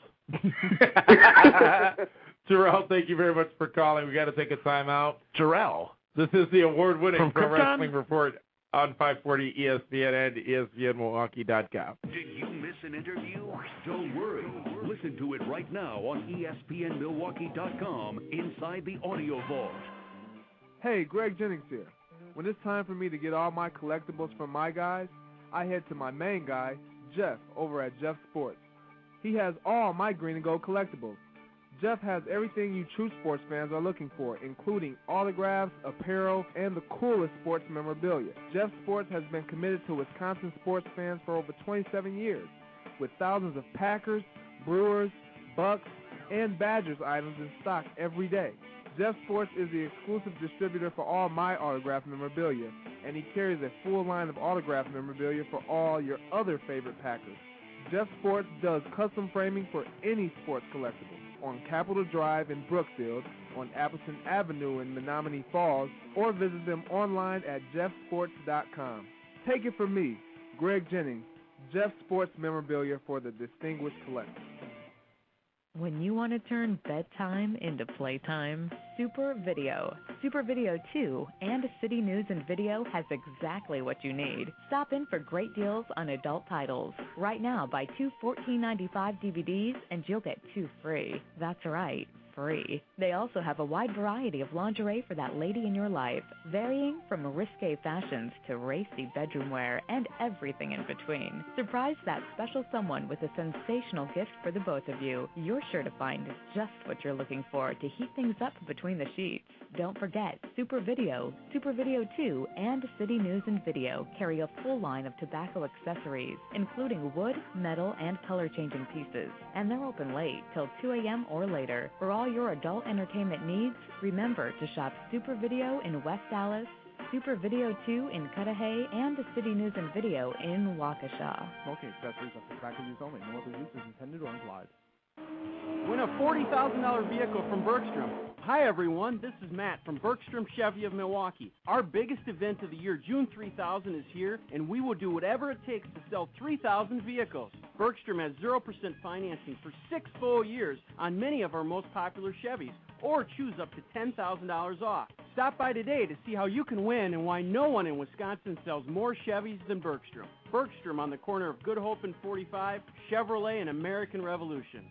Jarrell, thank you very much for calling. We got to take a timeout. Jarrell. This is the award-winning Pro Krypton? Wrestling Report on 540 ESPN and ESPNMilwaukee.com. Did you miss an interview? Don't worry. Listen to it right now on ESPNMilwaukee.com inside the audio vault. Hey, Greg Jennings here. When it's time for me to get all my collectibles from my guys, I head to my main guy, Jeff, over at Jeff Sports. He has all my green and gold collectibles. Jeff has everything you true sports fans are looking for, including autographs, apparel, and the coolest sports memorabilia. Jeff Sports has been committed to Wisconsin sports fans for over 27 years, with thousands of Packers, Brewers, Bucks, and Badgers items in stock every day. Jeff Sports is the exclusive distributor for all my autograph memorabilia, and he carries a full line of autograph memorabilia for all your other favorite Packers. Jeff Sports does custom framing for any sports collectible on Capitol Drive in Brookfield, on Appleton Avenue in Menominee Falls, or visit them online at jeffsports.com. Take it from me, Greg Jennings, Jeff Sports memorabilia for the distinguished collector. When you want to turn bedtime into playtime, Super Video 2 and City News and Video has exactly what you need. Stop in for great deals on adult titles. Right now, buy 2 $14.95 DVDs and you'll get 2 free. That's right, free. They also have a wide variety of lingerie for that lady in your life, varying from risque fashions to racy bedroom wear and everything in between. Surprise that special someone with a sensational gift for the both of you. You're sure to find just what you're looking for to heat things up between the sheets. Don't forget, Super Video 2, and City News and Video carry a full line of tobacco accessories, including wood, metal, and color-changing pieces. And they're open late, till 2 a.m. or later. For all your adult entertainment needs, remember to shop Super Video in West Dallas, Super Video 2 in Cudahy, and City News and Video in Waukesha. Smoking accessories are for tobacco use only. No other use is intended or implied. Win a $40,000 vehicle from Bergstrom. Hi everyone, this is Matt from Bergstrom Chevy of Milwaukee. Our biggest event of the year, June 3000, is here, and we will do whatever it takes to sell 3,000 vehicles. Bergstrom has 0% financing for 6 full years on many of our most popular Chevys, or choose up to $10,000 off. Stop by today to see how you can win and why no one in Wisconsin sells more Chevys than Bergstrom. Bergstrom on the corner of Good Hope and 45, Chevrolet and American Revolution.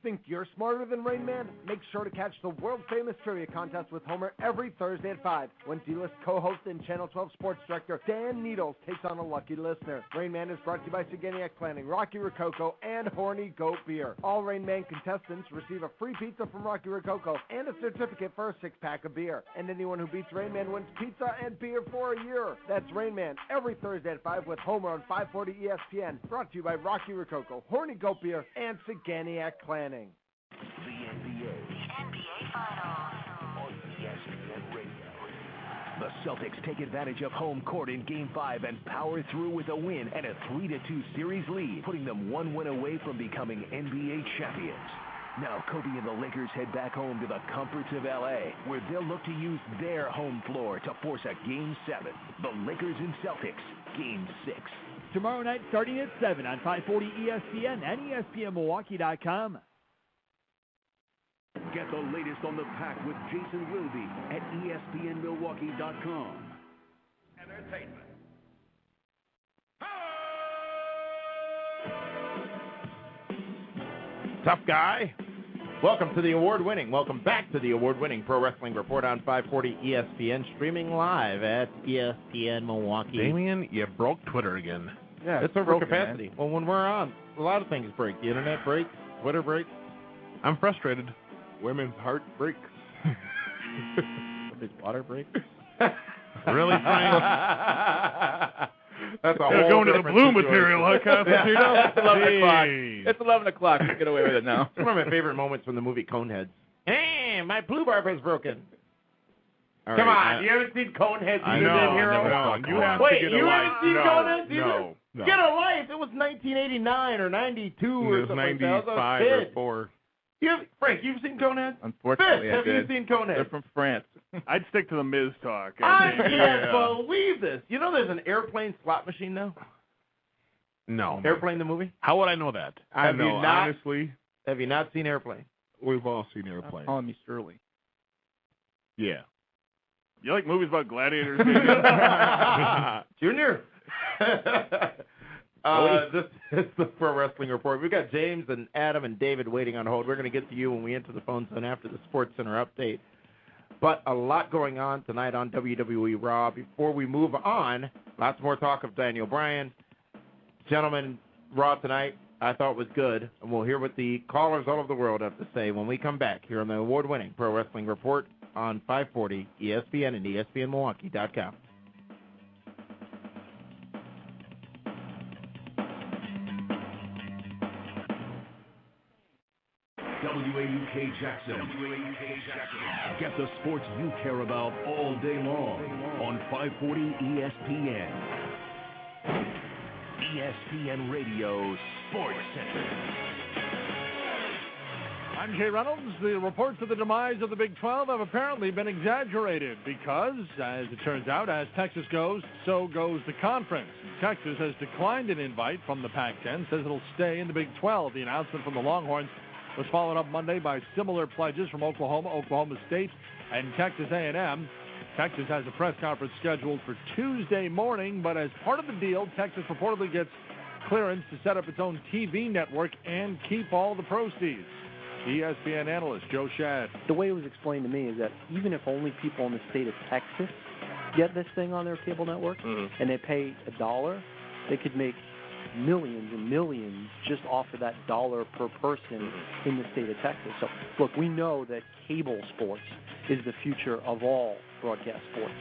Think you're smarter than Rain Man? Make sure to catch the world-famous trivia contest with Homer every Thursday at 5, when D-List co-host and Channel 12 sports director Dan Needles takes on a lucky listener. Rain Man is brought to you by Saganiac Planning, Rocky Rococo, and Horny Goat Beer. All Rain Man contestants receive a free pizza from Rocky Rococo and a certificate for a 6-pack of beer. And anyone who beats Rain Man wins pizza and beer for a year. That's Rain Man every Thursday at 5 with Homer on 540 ESPN. Brought to you by Rocky Rococo, Horny Goat Beer, and Saganiac Planning. The NBA Finals on ESPN Radio. The Celtics take advantage of home court in Game 5 and power through with a win and a 3-2 series lead, putting them 1 win away from becoming NBA champions. Now Kobe and the Lakers head back home to the comforts of L.A., where they'll look to use their home floor to force a Game 7. The Lakers and Celtics, Game 6. Tomorrow night starting at 7 on 540 ESPN and ESPNMilwaukee.com. Get the latest on the Pack with Jason Wilby at ESPNMilwaukee.com. Entertainment. Tough guy. Welcome back to the award-winning Pro Wrestling Report on 540 ESPN, streaming live at ESPN Milwaukee. Damien, you broke Twitter again. Yeah, it's over capacity. Well, when we're on, a lot of things break. The internet breaks, Twitter breaks. I'm frustrated. Women's heart breaks. His water breaks. Really, Frank? That's a whole going to the blue situation. material, huh, Constantino? It's 11 o'clock. It's 11 o'clock. You get away with it now. It's one of my favorite moments from the movie Coneheads. Hey, my blue barb is broken. All Come right, on, you haven't seen Coneheads? I You know, did, Hero? no, you have Wait, to get a you life. haven't seen No, Coneheads either? no. Get a life. It was 1989 or 92 It or was something 95 like that. I was a or kid. 4. Frank, you've seen Coneheads? Unfortunately, Fitz, have I you did. seen Coneheads? They're from France. I'd stick to the Miz talk. I can't believe this. You know there's an airplane slot machine now? No. Airplane the movie? How would I know that? Have you not? Honestly, Have you not seen Airplane? we've all seen Airplane. Calling me Sterling. Yeah. You like movies about gladiators? Junior. This is the Pro Wrestling Report. We've got James and Adam and David waiting on hold. We're going to get to you when we enter the phone zone after the Sports Center update. But a lot going on tonight on WWE Raw. Before we move on, lots more talk of Daniel Bryan. Gentlemen, Raw tonight, I thought was good, and we'll hear what the callers all over the world have to say when we come back here on the award-winning Pro Wrestling Report on 540 ESPN and ESPNMilwaukee.com. WAUK Jackson. Get the sports you care about all day long on 540 ESPN. ESPN Radio Sports Center. I'm Jay Reynolds. The reports of the demise of the Big 12 have apparently been exaggerated because, as it turns out, as Texas goes, so goes the conference. Texas has declined an invite from the Pac-10, says it'll stay in the Big 12. The announcement from the Longhorns was followed up Monday by similar pledges from Oklahoma, Oklahoma State, and Texas A&M. Texas has a press conference scheduled for Tuesday morning, but as part of the deal, Texas reportedly gets clearance to set up its own TV network and keep all the proceeds. ESPN analyst Joe Shad. The way it was explained to me is that even if only people in the state of Texas get this thing on their cable network and they pay $1, they could make millions and millions just off of that $1 per person in the state of Texas. So, look, we know that cable sports is the future of all broadcast sports.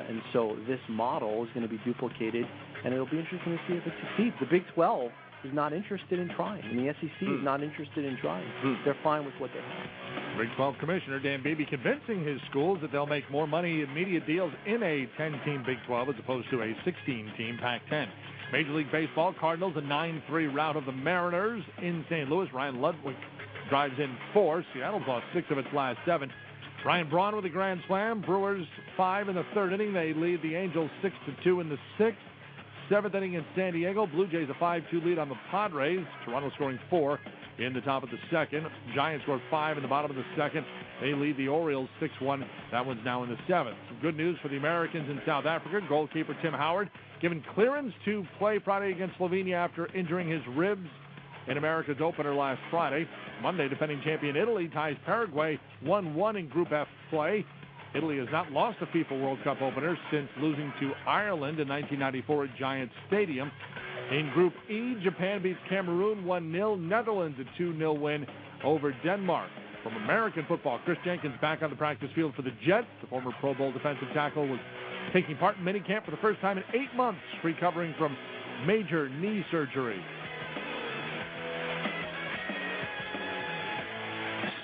And so this model is going to be duplicated, and it'll be interesting to see if it succeeds. The Big 12 is not interested in trying, and the SEC is not interested in trying. They're fine with what they have. Big 12 Commissioner Dan Beebe convincing his schools that they'll make more money in media deals in a 10-team Big 12 as opposed to a 16-team Pac-10. Major League Baseball, Cardinals, a 9-3 rout of the Mariners in St. Louis. Ryan Ludwig drives in 4. Seattle's lost 6 of its last 7. Ryan Braun with a grand slam. Brewers 5 in the 3rd inning. They lead the Angels 6-2 in the 6th. 7th inning in San Diego. Blue Jays a 5-2 lead on the Padres. Toronto scoring 4 in the top of the 2nd. Giants scored 5 in the bottom of the 2nd. They lead the Orioles 6-1. That one's now in the 7th. Some good news for the Americans in South Africa. Goalkeeper Tim Howard given clearance to play Friday against Slovenia after injuring his ribs in America's opener last Friday. Monday, defending champion Italy ties Paraguay 1-1 in Group F play. Italy has not lost a FIFA World Cup opener since losing to Ireland in 1994 at Giants Stadium. In Group E, Japan beats Cameroon 1-0. Netherlands a 2-0 win over Denmark. From American football, Chris Jenkins back on the practice field for the Jets. The former Pro Bowl defensive tackle was taking part in minicamp for the first time in 8 months, recovering from major knee surgery.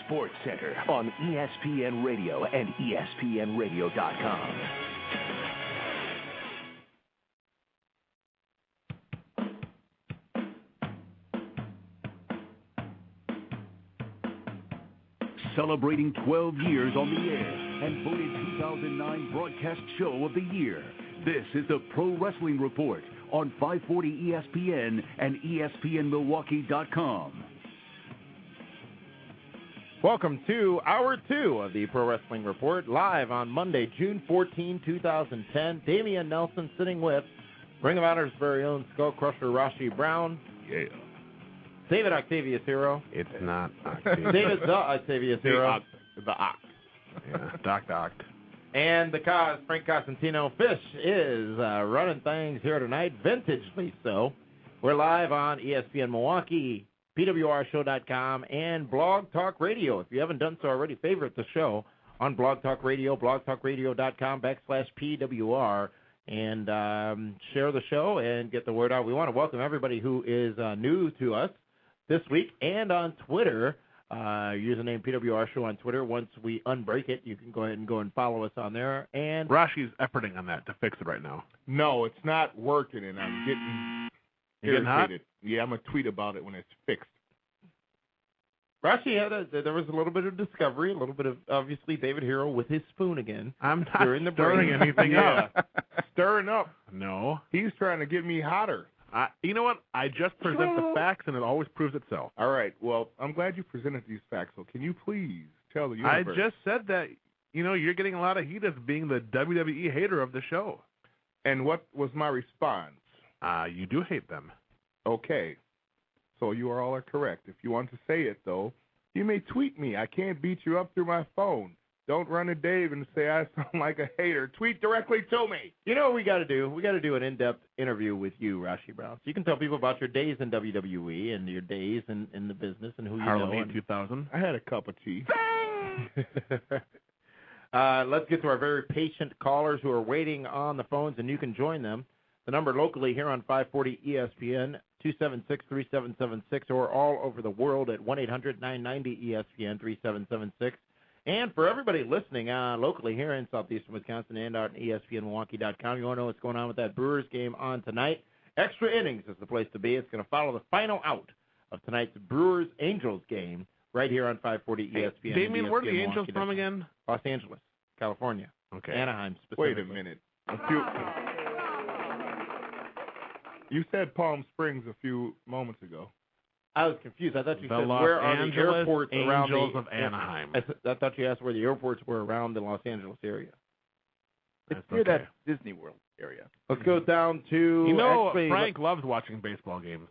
Sports Center on ESPN Radio and ESPNRadio.com. Celebrating 12 years on the air and voted 2009 Broadcast Show of the Year. This is the Pro Wrestling Report on 540 ESPN and ESPNMilwaukee.com. Welcome to Hour 2 of the Pro Wrestling Report, live on Monday, June 14, 2010. Damian Nelson sitting with Ring of Honor's very own Skull Crusher Rashi Brown. Yeah. David Octavius Hero. It's not Octavius. David the Octavius Hero. The Oct. Yeah, Doc. And the Cos, Frank Cosentino. Fish is running things here tonight, vintagely so. We're live on ESPN Milwaukee, PWRshow.com, and Blog Talk Radio. If you haven't done so already, favorite the show on Blog Talk Radio, blogtalkradio.com/PWR, and share the show and get the word out. We want to welcome everybody who is new to us this week, and on Twitter, username PWR Show on Twitter. Once we unbreak it, you can go ahead and follow us on there. And Rashi's efforting on that to fix it right now. No, it's not working, and I'm getting irritated. Yeah, I'm going to tweet about it when it's fixed. Rashi there was a little bit of discovery, a little bit of, obviously, David Hero with his spoon again. I'm not during the stirring break. anything up. Stirring up. No. He's trying to get me hotter. You know what? I just present the facts, and it always proves itself. All right. Well, I'm glad you presented these facts. So can you please tell the universe? I just said that, you're getting a lot of heat as being the WWE hater of the show. And what was my response? You do hate them. Okay. So you all are correct. If you want to say it, though, you may tweet me. I can't beat you up through my phone. Don't run to Dave and say I sound like a hater. Tweet directly to me. You know what we got to do? We got to do an in-depth interview with you, Rashi Brown. So you can tell people about your days in WWE and your days in the business and who you Harlem know. 2000. I had a cup of tea. Let's get to our very patient callers who are waiting on the phones, and you can join them. The number locally here on 540 ESPN, 276-3776, or all over the world at 1-800-990-ESPN-3776. And for everybody listening locally here in southeastern Wisconsin and on ESPNMilwaukee.com, you want to know what's going on with that Brewers game on tonight? Extra Innings is the place to be. It's going to follow the final out of tonight's Brewers-Angels game right here on 540 ESPN. Damien, where are the Angels from again? Los Angeles, California. Okay. Anaheim specifically. Wait a minute. You said Palm Springs a few moments ago. I was confused. I thought you the said Los where Angeles are the airports around Angels the of Anaheim. I thought you asked where the airports were around the Los Angeles area. It's near that Disney World area. Let's go down to Frank loves watching baseball games.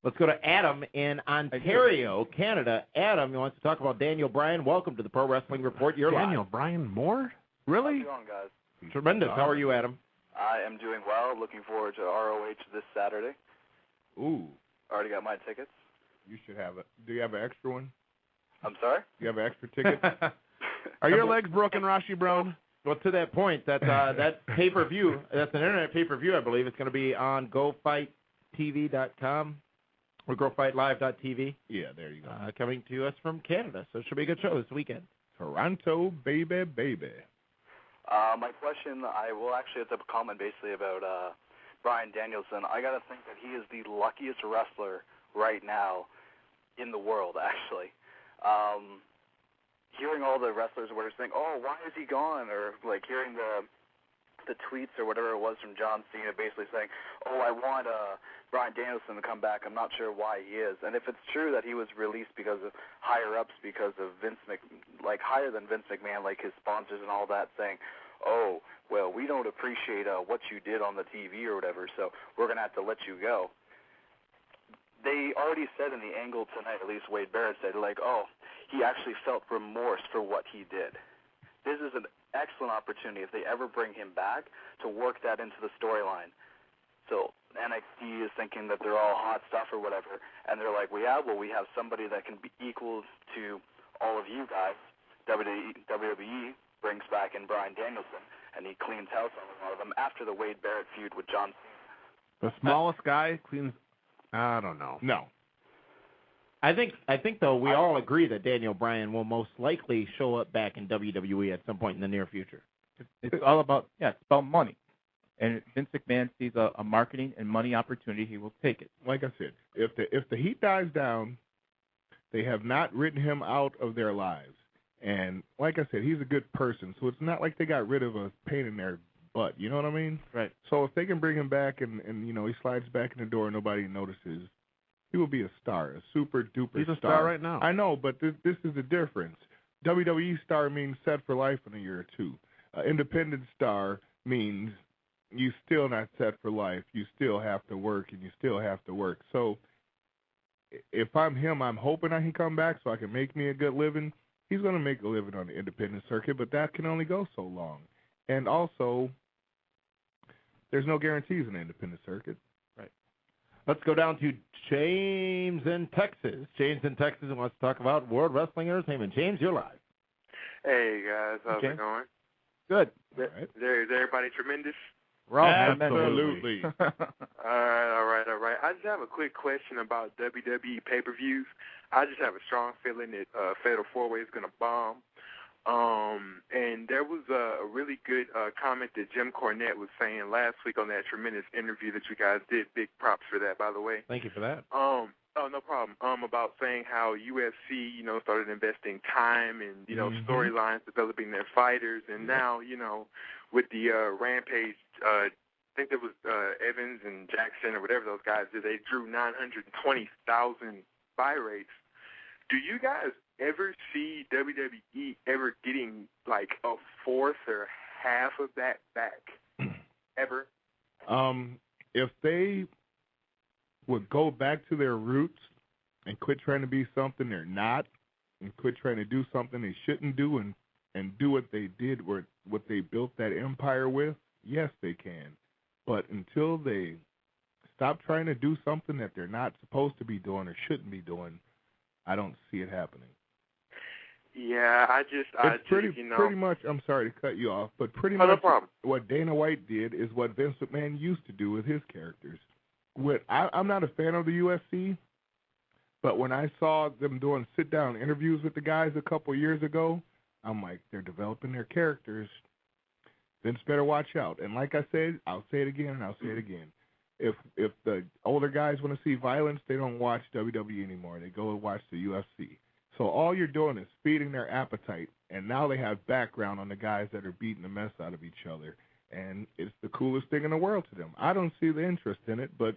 Let's go to Adam in Ontario, Canada. Adam wants to talk about Daniel Bryan. Welcome to the Pro Wrestling Report. You're Daniel live. Bryan Moore? Really? How's it going, guys? Tremendous. How are you, Adam? I am doing well. Looking forward to ROH this Saturday. Ooh. Already got my tickets. You should have it. Do you have an extra one? I'm sorry? Do you have an extra ticket? Are your legs broken, Rashi Brown? Well, to that point, that pay-per-view, that's an internet pay-per-view, I believe. It's going to be on GoFightTV.com or GoFightLive.tv. Yeah, there you go. Coming to us from Canada, so it should be a good show this weekend. Toronto, baby, baby. My question, it's a comment basically about Bryan Danielson. I got to think that he is the luckiest wrestler right now in the world, actually. Hearing all the wrestlers were saying, oh, why is he gone? Or, like, hearing the tweets or whatever it was from John Cena basically saying, oh, I want Bryan Danielson to come back. I'm not sure why he is. And if it's true that he was released because of higher-ups, because of higher than Vince McMahon, like his sponsors and all that, saying, oh, well, we don't appreciate what you did on the TV or whatever, so we're going to have to let you go. They already said in the angle tonight, at least Wade Barrett said, like, oh, he actually felt remorse for what he did. This is an excellent opportunity, if they ever bring him back, to work that into the storyline. So NXT is thinking that they're all hot stuff or whatever, and they're like, we have somebody that can be equal to all of you guys. WWE brings back in Bryan Danielson, and he cleans house on one of them after the Wade Barrett feud with John Cena. The smallest guy cleans... I don't know. No. I think though, we all agree that Daniel Bryan will most likely show up back in WWE at some point in the near future. It's all about, it's about money. And if Vince McMahon sees a marketing and money opportunity, he will take it. Like I said, if the heat dies down, they have not written him out of their lives. And like I said, he's a good person, so it's not like they got rid of a pain in their butt. You know what I mean? Right. So if they can bring him back and he slides back in the door and nobody notices, he will be a star, a super duper star. He's a star right now. I know, but this is the difference. WWE star means set for life in a year or two. Independent star means you still not set for life. You still have to work, and you still have to work. So if I'm him, I'm hoping I can come back so I can make me a good living. He's going to make a living on the independent circuit, but that can only go so long. And also, there's no guarantees in the independent circuit. Right. Let's go down to James in Texas. James in Texas wants to talk about World Wrestling Entertainment. James, you're live. Hey, guys. How's it going? Good. Is everybody tremendous? We're all Absolutely. All right. I just have a quick question about WWE pay-per-views. I just have a strong feeling that Fatal 4-Way is going to bomb. And there was a really good comment that Jim Cornette was saying last week on that tremendous interview that you guys did. Big props for that, by the way. Thank you for that. Oh, no problem. About saying how UFC, started investing time and, storylines, developing their fighters. And now, with the Rampage, I think there was Evans and Jackson or whatever those guys did, they drew 920,000 buy rates. Do you guys ever see WWE ever getting like a fourth or half of that back? Ever? If they would go back to their roots and quit trying to be something they're not, and quit trying to do something they shouldn't do and do what they did, what they built that empire with, yes, they can. But until they stop trying to do something that they're not supposed to be doing or shouldn't be doing, I don't see it happening. Yeah, I just pretty much, I'm sorry to cut you off, but pretty much what Dana White did is what Vince McMahon used to do with his characters. I'm not a fan of the UFC, but when I saw them doing sit-down interviews with the guys a couple years ago, I'm like, they're developing their characters. Vince better watch out. And like I said, I'll say it again and I'll say it again. If the older guys want to see violence, they don't watch WWE anymore. They go and watch the UFC. So all you're doing is feeding their appetite, and now they have background on the guys that are beating the mess out of each other. And it's the coolest thing in the world to them. I don't see the interest in it, but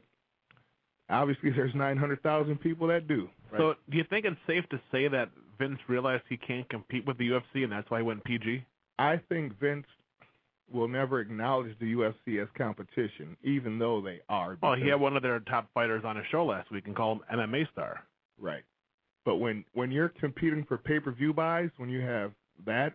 obviously there's 900,000 people that do. Right? So do you think it's safe to say that Vince realized he can't compete with the UFC, and that's why he went PG? I think Vince will never acknowledge the UFC as competition, even though they are. Well, he had one of their top fighters on his show last week and called him MMA star. Right. But when you're competing for pay-per-view buys, when you have that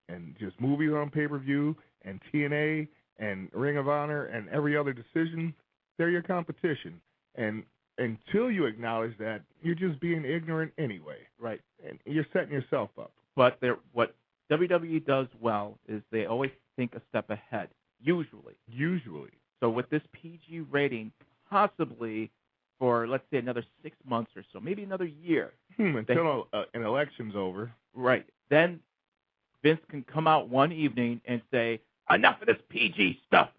and just movies on pay-per-view and TNA and Ring of Honor and every other decision, they're your competition. And until you acknowledge that, you're just being ignorant anyway. Right. And you're setting yourself up. But what WWE does well is they always think a step ahead, usually. So with this PG rating, possibly for, let's say, another 6 months or so, maybe another year. Until an election's over. Right. Then Vince can come out one evening and say, enough of this PG stuff.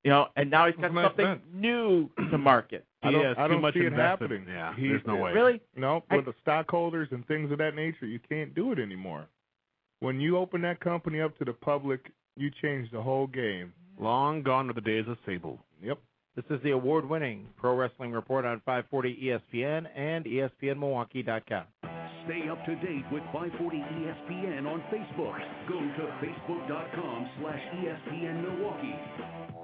You know, and now he's got something new to market. I don't see it happening. Yeah, there's no way. Really? No, with the stockholders and things of that nature, you can't do it anymore. When you open that company up to the public, you change the whole game. Long gone are the days of Sable. Yep. This is the award-winning Pro Wrestling Report on 540 ESPN and ESPNMilwaukee.com. Stay up to date with 540 ESPN on Facebook. Go to facebook.com/ESPN Milwaukee.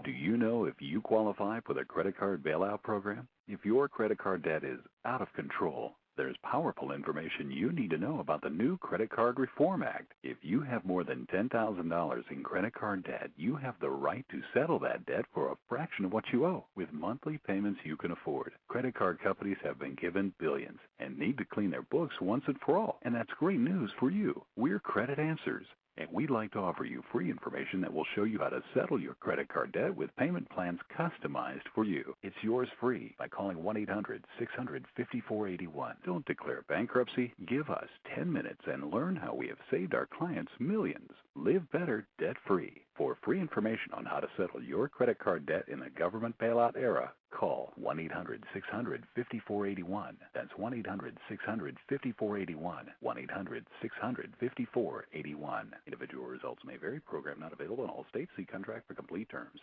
Do you know if you qualify for the credit card bailout program? If your credit card debt is out of control, there's powerful information you need to know about the new Credit Card Reform Act. If you have more than $10,000 in credit card debt, you have the right to settle that debt for a fraction of what you owe with monthly payments you can afford. Credit card companies have been given billions and need to clean their books once and for all. And that's great news for you. We're Credit Answers, and we'd like to offer you free information that will show you how to settle your credit card debt with payment plans customized for you. It's yours free by calling 1-800-600-5481. Don't declare bankruptcy. Give us 10 minutes and learn how we have saved our clients millions. Live better debt-free. For free information on how to settle your credit card debt in the government bailout era, call 1-800-600-5481. That's 1-800-600-5481. 1-800-600-5481. Individual results may vary. Program not available in all states. See contract for complete terms.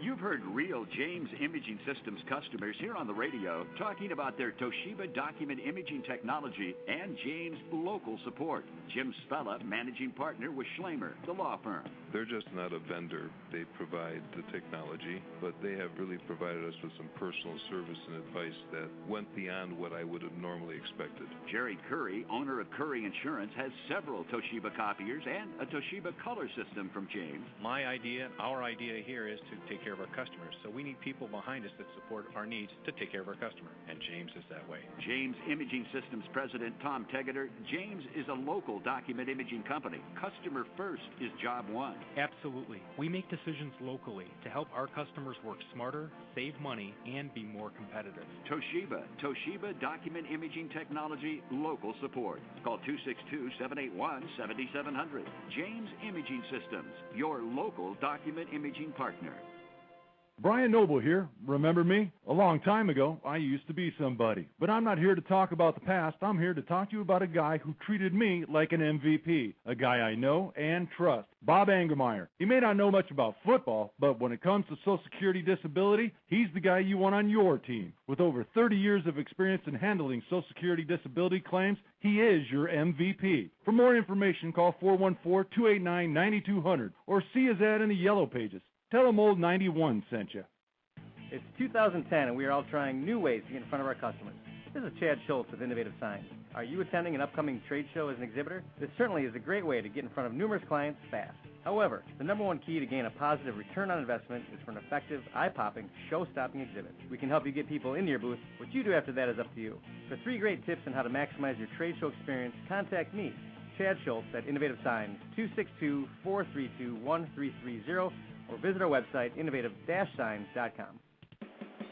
You've heard real James Imaging Systems customers here on the radio talking about their Toshiba document imaging technology and James local support. Jim Spella, managing partner with Schlamer, the law firm. They're just not a vendor. They provide the technology, but they have really provided us with some personal service and advice that went beyond what I would have normally expected. Jerry Curry, owner of Curry Insurance, has several Toshiba copiers and a Toshiba color system from James. Our idea here is to take care of our customers. So we need people behind us that support our needs to take care of our customer. And James is that way. James Imaging Systems President Tom Tegeter. James is a local document imaging company. Customer first is job one. Absolutely. We make decisions locally to help our customers work smarter, save money, and be more competitive. Toshiba document imaging technology, local support. Call 262-781-7700. James Imaging Systems, your local document imaging partner. Brian Noble here. Remember me? A long time ago, I used to be somebody. But I'm not here to talk about the past. I'm here to talk to you about a guy who treated me like an MVP, a guy I know and trust, Bob Angermeyer. He may not know much about football, but when it comes to Social Security disability, he's the guy you want on your team. With over 30 years of experience in handling Social Security disability claims, he is your MVP. For more information, call 414-289-9200 or see his ad in the Yellow Pages. Tell him old 91 sent you. It's 2010, and we are all trying new ways to get in front of our customers. This is Chad Schultz with Innovative Signs. Are you attending an upcoming trade show as an exhibitor? This certainly is a great way to get in front of numerous clients fast. However, the number one key to gain a positive return on investment is for an effective, eye-popping, show-stopping exhibit. We can help you get people into your booth. What you do after that is up to you. For 3 great tips on how to maximize your trade show experience, contact me, Chad Schultz, at Innovative Signs, 262-432-1330, or visit our website, innovative-signs.com.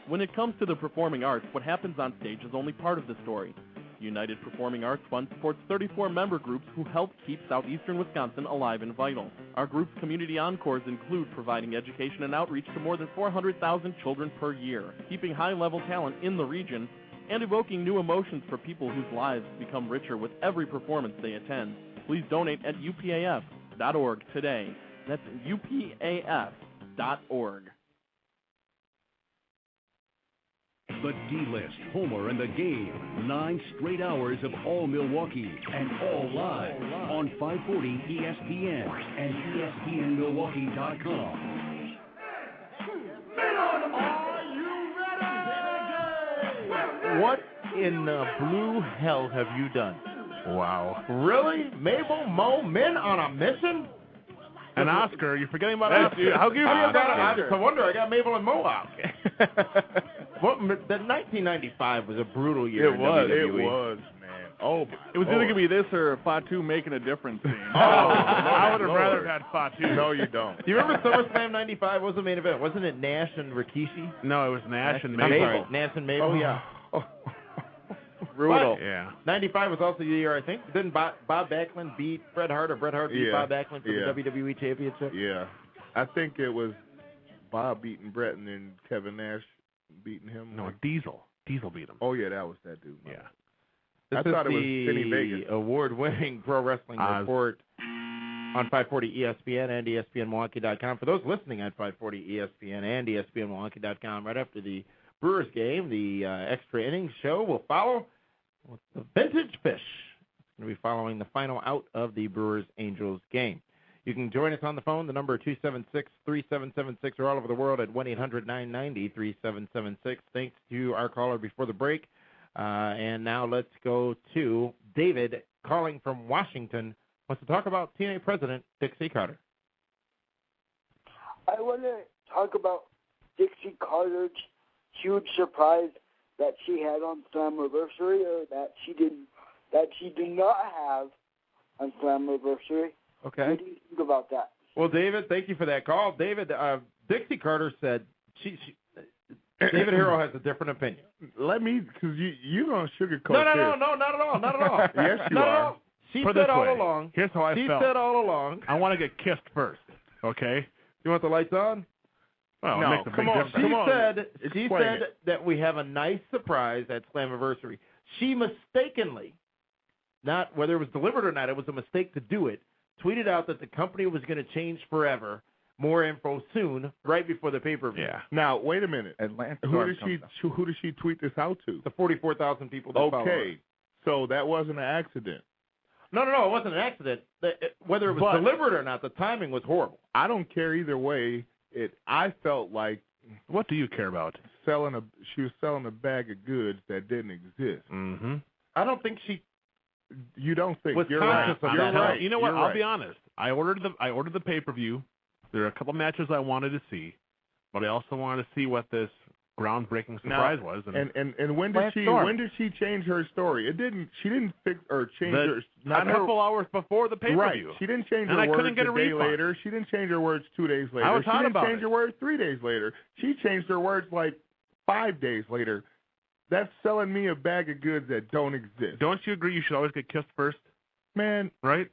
When it comes to the performing arts, what happens on stage is only part of the story. United Performing Arts Fund supports 34 member groups who help keep southeastern Wisconsin alive and vital. Our group's community encores include providing education and outreach to more than 400,000 children per year, keeping high-level talent in the region, and evoking new emotions for people whose lives become richer with every performance they attend. Please donate at upaf.org today. That's upaf.org. The D-List, Homer and the Game. 9 straight hours of all Milwaukee and all live on 540 ESPN and ESPNMilwaukee.com. What in the blue hell have you done? Wow. Really? Mabel Mo, men on a mission? And Oscar, you're forgetting about Oscar. How give me Oscar? No wonder I got Mabel and Mo out. That 1995 was a brutal year. It was, man. Oh, my It was either going to be this or Fatu making a difference scene. I would have rather had Fatu. No, you don't. Do you remember SummerSlam 95? What was the main event? Wasn't it Nash and Rikishi? No, it was Nash and I'm Mabel. sorry, Nash and Mabel, yeah. Brutal. But Yeah. 95 was also the year, I think. Didn't Bob Backlund beat Bret Hart, or Bret Hart beat Bob Backlund for the WWE Championship? Yeah. I think it was Bob beating Bret and then Kevin Nash beating him. No, Diesel. Diesel beat him. Oh, yeah, that was that dude. Yeah. This I thought it was Kenny the Vegas. award-winning Pro Wrestling Report on 540 ESPN and ESPNMilwaukee.com. For those listening on 540 ESPN and ESPNMilwaukee.com, right after the Brewers game, the extra innings show will follow with the Vintage Fish. It's going to be following the final out of the Brewers-Angels game. You can join us on the phone. The number 276-3776 or all over the world at 1-800-990-3776. Thanks to our caller before the break. And now let's go to David calling from Washington. Wants to talk about TNA President Dixie Carter. I want to talk about Dixie Carter's huge surprise that she had on Slammiversary, or that she did not have on Slammiversary. Okay. What do you think about that? Well, David, thank you for that call. David, Dixie Carter said David Hero has a different opinion. Let me, because you're going to sugarcoat No, this. not at all. Not at all. Yes, you not are. At all. She Put said this all way. along. Here's how I she felt. said all along. I want to get kissed first, okay? You want the lights on? Well, No, it makes a come big on. difference. She Explain said it. that we have a nice surprise at Slammiversary. She mistakenly, not whether it was delivered or not, it was a mistake to do it, tweeted out that the company was going to change forever. More info soon, right before the pay-per-view. Yeah. Now, wait a minute. Atlanta Who did she tweet this out to? The 44,000 people that follow her. Okay, so that wasn't an accident. No, it wasn't an accident. Whether it was delivered or not, the timing was horrible. I don't care either way. I felt like What do you care about? she was selling a bag of goods that didn't exist. Mm-hmm. I don't think she You don't think was you're conscious right. of You're that. right. You know what? You're I'll right. be honest. I ordered the pay-per-view. There are a couple matches I wanted to see, but I also wanted to see what this groundbreaking surprise was. And when did she change her story? She didn't fix or change her. A couple hours before the pay-per-view. Right. She didn't change her and words I couldn't get a a day refund. later. She didn't change her words 2 days later. I was hot she didn't about change it. her words 3 days later. She changed her words like 5 days later. That's selling me a bag of goods that don't exist. Don't you agree you should always get kissed first? Man, right?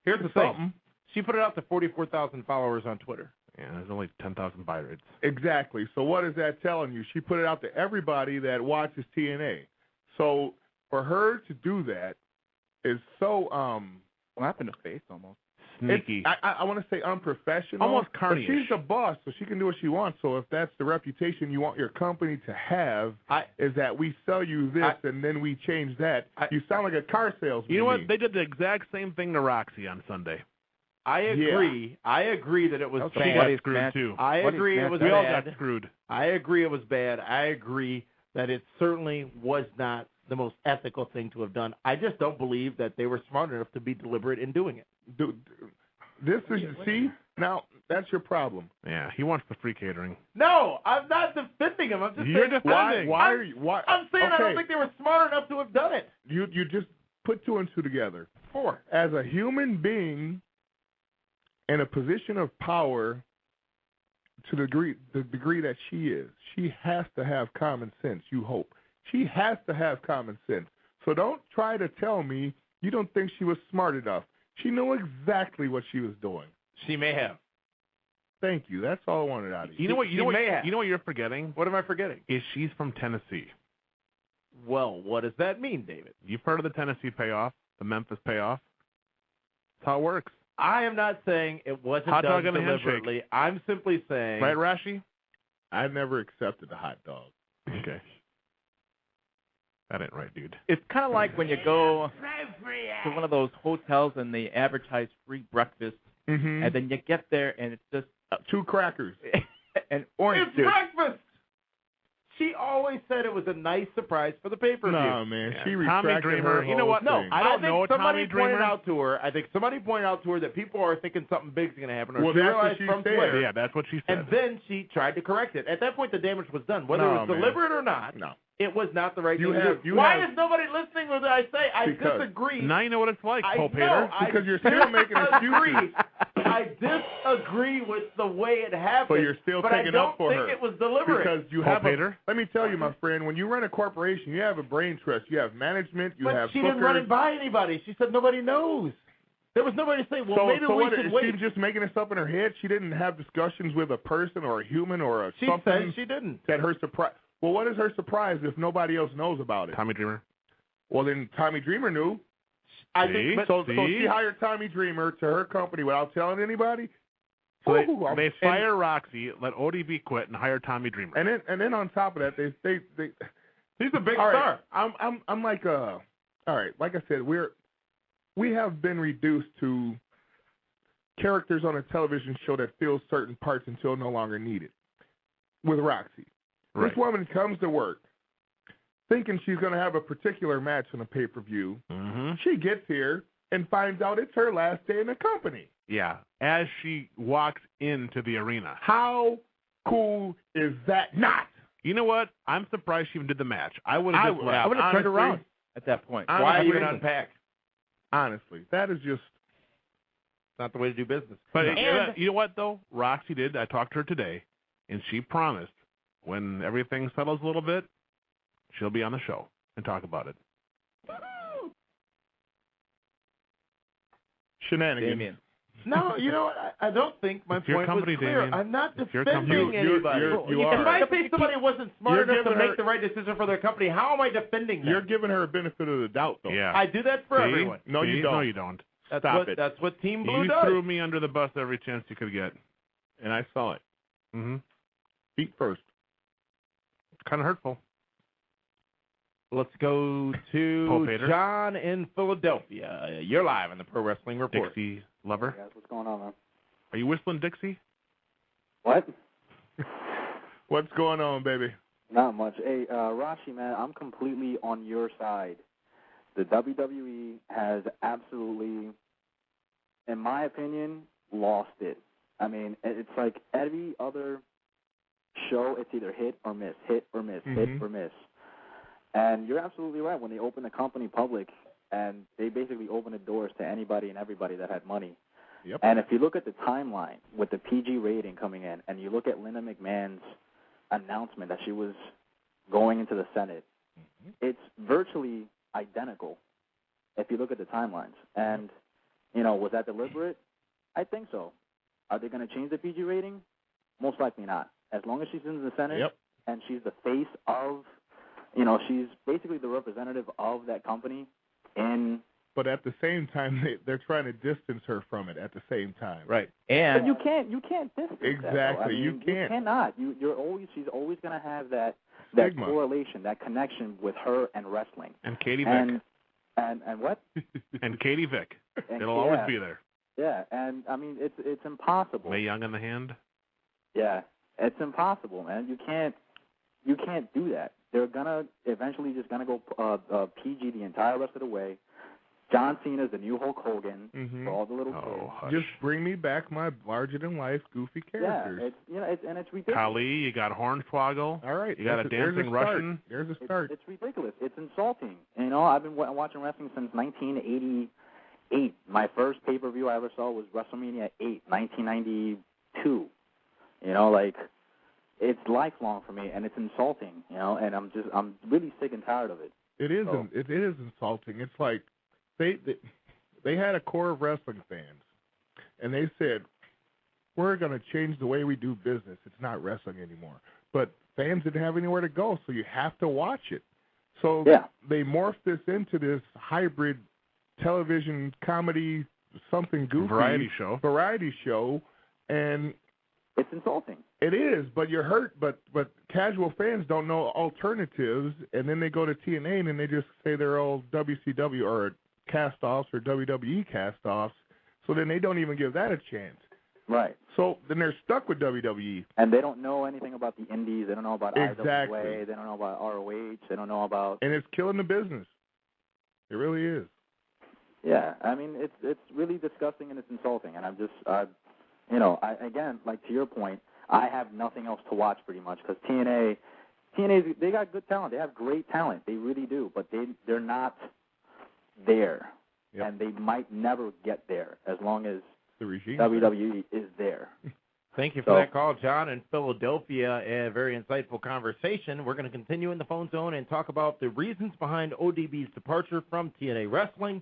Here's the thing. She put it out to 44,000 followers on Twitter. Yeah, there's only 10,000 buy rates. Exactly. So what is that telling you? She put it out to everybody that watches TNA. So for her to do that is so slap in the face almost. Sneaky. I want to say unprofessional. Almost but carny-ish. she's the boss, so she can do what she wants. So if that's the reputation you want your company to have, is that we sell you this and then we change that, you sound like a car salesman. You know to what? me. They did the exact same thing to Roxy on Sunday. I agree. Yeah. I agree that it was She bad. got screwed too. I agree it was we bad. all got screwed. I agree it was bad. I agree that it certainly was not the most ethical thing to have done. I just don't believe that they were smart enough to be deliberate in doing it. Dude, this is, see, now that's your problem. Yeah, he wants the free catering. No, I'm not defending him. I'm just You're saying. defending. Why are you? Why? I'm saying I okay. don't think they were smart enough to have done it. You just put two and two together. Four. As a human being in a position of power, to the degree that she is, she has to have common sense. You hope she has to have common sense. So don't try to tell me you don't think she was smart enough. She knew exactly what she was doing. She may have. Thank you. That's all I wanted out of you. You know what you're forgetting? What am I forgetting? Is she's from Tennessee. Well, what does that mean, David? You've heard of the Tennessee payoff, the Memphis payoff? That's how it works. I am not saying it wasn't hot done dog and a deliberately. handshake. I'm simply saying... Right, Rashi? I never accepted the hot dog. Okay. That ain't right, dude. It's kind of like when you go to one of those hotels and they advertise free breakfast, Mm-hmm. and then you get there and it's just 2 crackers and orange It's juice. breakfast! She always said it was a nice surprise for the pay-per-view. No, man. Yeah. She Tommy retracted Dreamer. her You know whole what? No, thing. I don't think know somebody Tommy pointed Dreamer. out to her. I think somebody pointed out to her that people are thinking something big's going to happen. Or Well, she that's what realized she from said. Twitter. Yeah, that's what she said. And then she tried to correct it. At that point, the damage was done. Whether No, it was man. deliberate or not, No. it was not the right You thing have- to do. you Why have- is nobody listening to what I say? I Because- disagree. Now you know what it's like, I Paul know, Pater. Because you're still making excuses. I disagree with the way it happened. But you're still but taking I don't up for think her. it was deliberate. Because you Paul have Pater? let me tell you, my friend, when you run a corporation, you have a brain trust. You have management. You but have she didn't bookers. run it by anybody. She said nobody knows. There was nobody to say, well, So, maybe so we what, should is wait. she just making this up in her head? She didn't have discussions with a person or a human or a She something said she didn't. that her surprise. Well, what is her surprise if nobody else knows about it? Tommy Dreamer. Well, then Tommy Dreamer knew. I See? think, but So she hired Tommy Dreamer to her company without telling anybody. So Ooh, they fire Roxy, let ODB quit, and hire Tommy Dreamer. and then on top of that, they he's a big all star. right, I'm like all right, like I said, we have been reduced to characters on a television show that fill certain parts until no longer needed. With Roxy, Right. this woman comes to work thinking she's going to have a particular match on a pay-per-view. Mm-hmm. She gets here and finds out it's her last day in the company. Yeah, as she walks into the arena. How cool is that not? You know what? I'm surprised she even did the match. I would have just left. I would have turned Honestly, around at that point. Why honestly, even unpack? Honestly, that is just Not the way to do business. But And- you know what, though? Roxy did. I talked to her today, and she promised when everything settles a little bit, she'll be on the show and talk about it. shenanigans. Damien. No, you know what? I don't think my It's your point company, was clear. Damien. I'm not It's your defending company. anybody. You if are. I say somebody wasn't smart You're enough to giving her- make the right decision for their company, how am I defending them? You're giving her a benefit of the doubt, though. Yeah. I do that for See? everyone. No, See? you don't. No, you don't. That's Stop what, it. That's what Team Blue You does. threw me under the bus every chance you could get. And I saw it. Mm-hmm. Feet first. It's kind of hurtful. Let's go Paul to Pater. John in Philadelphia. You're live on the Pro Wrestling Report. Dixie lover. Guys, what's going on, man? Are you whistling Dixie? What? What's going on, baby? Not much. Hey, Rashi, man, I'm completely on your side. The WWE has absolutely, in my opinion, lost it. I mean, it's like every other show, it's either hit or miss, hit or miss, hit or miss. And you're absolutely right. When they opened the company public, and they basically opened the doors to anybody and everybody that had money. Yep. And if you look at the timeline with the PG rating coming in, and you look at Linda McMahon's announcement that she was going into the Senate, it's virtually identical if you look at the timelines. And, you know, was that deliberate? I think so. Are they going to change the PG rating? Most likely not. As long as she's in the Senate and she's the face of, you know, she's basically the representative of that company in... But at the same time, they're trying to distance her from it at the same time. Right. But you can't distance Exactly. that, though. I mean, You can't. You cannot. She's always going to have that Stigma. correlation, that connection with her and wrestling. And Katie Vick. And what? And Katie Vick. And It'll always be there. Yeah, and I mean it's impossible. Mae Young in the hand. Yeah, it's impossible, man. You can't do that. they're eventually just gonna go PG the entire rest of the way. John Cena's the new Hulk Hogan for all the little kids. Just bring me back my larger-than-life, goofy characters. Yeah, it's ridiculous. Kali, you got Hornswoggle. All right, you got a dancing Russian. There's a start. It's ridiculous. It's insulting. You know, I've been watching wrestling since 1988. My first pay-per-view I ever saw was WrestleMania 8, 1992. You know, like, it's lifelong for me, and it's insulting. You know, and I'm really sick and tired of it. It is. It is insulting. It's like they had a core of wrestling fans, and they said, we're going to change the way we do business. It's not wrestling anymore. But fans didn't have anywhere to go, so you have to watch it. So they morphed this into this hybrid television comedy, something goofy. Variety show, and it's insulting. It is, but you're hurt. But casual fans don't know alternatives, and then they go to TNA and they just say they're all WCW or cast-offs or WWE cast-offs, so then they don't even give that a chance. Right. So then they're stuck with WWE. And they don't know anything about the indies. They don't know about Exactly. IWA. They don't know about ROH. They don't know about... And it's killing the business. It really is. Yeah, I mean, it's really disgusting and it's insulting. And I'm just, again, like to your point, I have nothing else to watch pretty much because TNA, they got good talent. They have great talent. They really do. But they're not there. Yep. And they might never get there as long as the regime WWE is there. Thank you for that call, John, in Philadelphia. A very insightful conversation. We're going to continue in the phone zone and talk about the reasons behind ODB's departure from TNA Wrestling,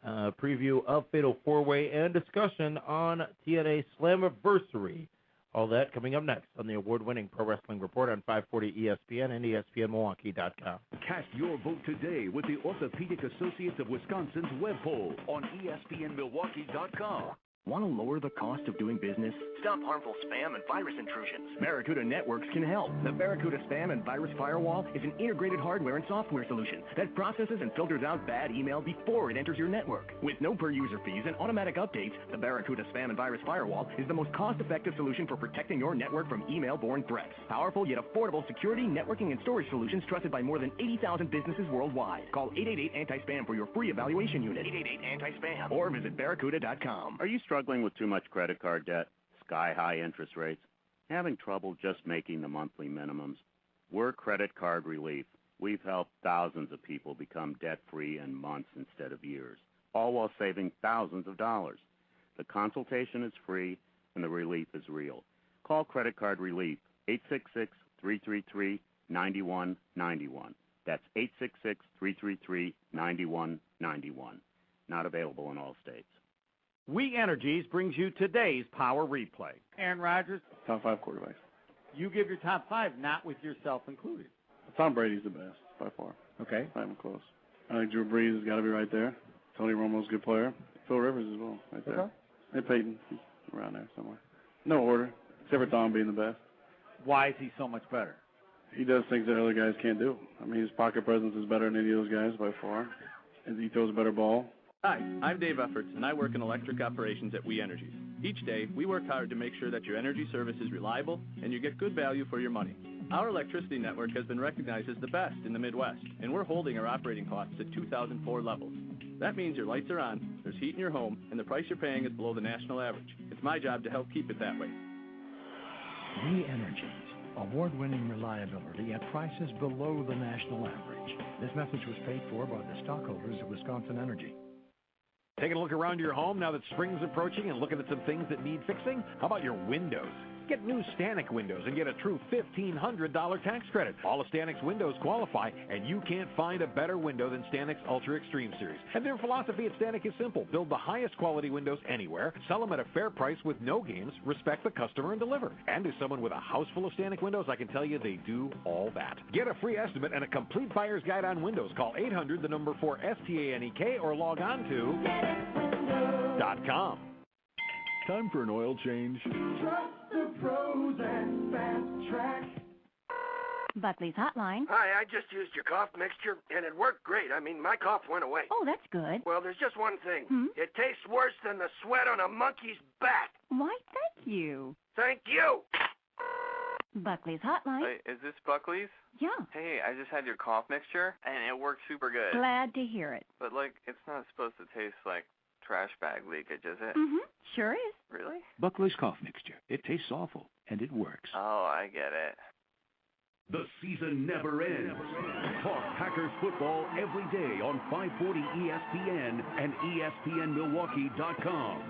preview of Fatal 4-Way, and discussion on TNA Slammiversary. All that coming up next on the award-winning Pro Wrestling Report on 540 ESPN and ESPNMilwaukee.com. Cast your vote today with the Orthopedic Associates of Wisconsin's web poll on ESPNMilwaukee.com. Want to lower the cost of doing business? Stop harmful spam and virus intrusions. Barracuda Networks can help. The Barracuda Spam and Virus Firewall is an integrated hardware and software solution that processes and filters out bad email before it enters your network. With no per-user fees and automatic updates, the Barracuda Spam and Virus Firewall is the most cost-effective solution for protecting your network from email-borne threats. Powerful yet affordable security, networking, and storage solutions trusted by more than 80,000 businesses worldwide. Call 888-ANTI-SPAM for your free evaluation unit. 888-ANTI-SPAM or visit barracuda.com. Are you struggling with too much credit card debt, sky-high interest rates, having trouble just making the monthly minimums? We're Credit Card Relief. We've helped thousands of people become debt-free in months instead of years, all while saving thousands of dollars. The consultation is free, and the relief is real. Call Credit Card Relief, 866-333-9191. That's 866-333-9191. Not available in all states. We Energies brings you today's Power Replay. Aaron Rodgers. Top 5 quarterbacks. You give your top 5, not with yourself included. Tom Brady's the best, by far. Okay. Not even close. I think Drew Brees has got to be right there. Tony Romo's a good player. Phil Rivers as well, right there. Okay. And Peyton, he's around there somewhere. No order, except for Tom being the best. Why is he so much better? He does things that other guys can't do. I mean, his pocket presence is better than any of those guys by far. And he throws a better ball. Hi, I'm Dave Efforts, and I work in electric operations at We Energies. Each day, we work hard to make sure that your energy service is reliable and you get good value for your money. Our electricity network has been recognized as the best in the Midwest, and we're holding our operating costs at 2004 levels. That means your lights are on, there's heat in your home, and the price you're paying is below the national average. It's my job to help keep it that way. We Energies, award-winning reliability at prices below the national average. This message was paid for by the stockholders of Wisconsin Energy. Taking a look around your home now that spring's approaching and looking at some things that need fixing? How about your windows? Get new Stanek windows and get a true $1,500 tax credit. All of Stanek's windows qualify, and you can't find a better window than Stanek's Ultra Extreme Series. And their philosophy at Stanek is simple. Build the highest quality windows anywhere, sell them at a fair price with no games, respect the customer, and deliver. And as someone with a house full of Stanek windows, I can tell you they do all that. Get a free estimate and a complete buyer's guide on windows. Call 800-4STANEK or log on to .com. Time for an oil change. Trust the pros at Fast Track. Buckley's Hotline. Hi, I just used your cough mixture, and it worked great. I mean, my cough went away. Oh, that's good. Well, there's just one thing. It tastes worse than the sweat on a monkey's back. Why, thank you. Thank you. Buckley's Hotline. Wait, is this Buckley's? Yeah. Hey, I just had your cough mixture, and it worked super good. Glad to hear it. But, like, it's not supposed to taste like trash bag leakage, is it? Mm-hmm. Sure is. Really? Buckley's cough mixture. It tastes awful, and it works. Oh, I get it. The season never ends. Talk Packers football every day on 540 ESPN and ESPNMilwaukee.com.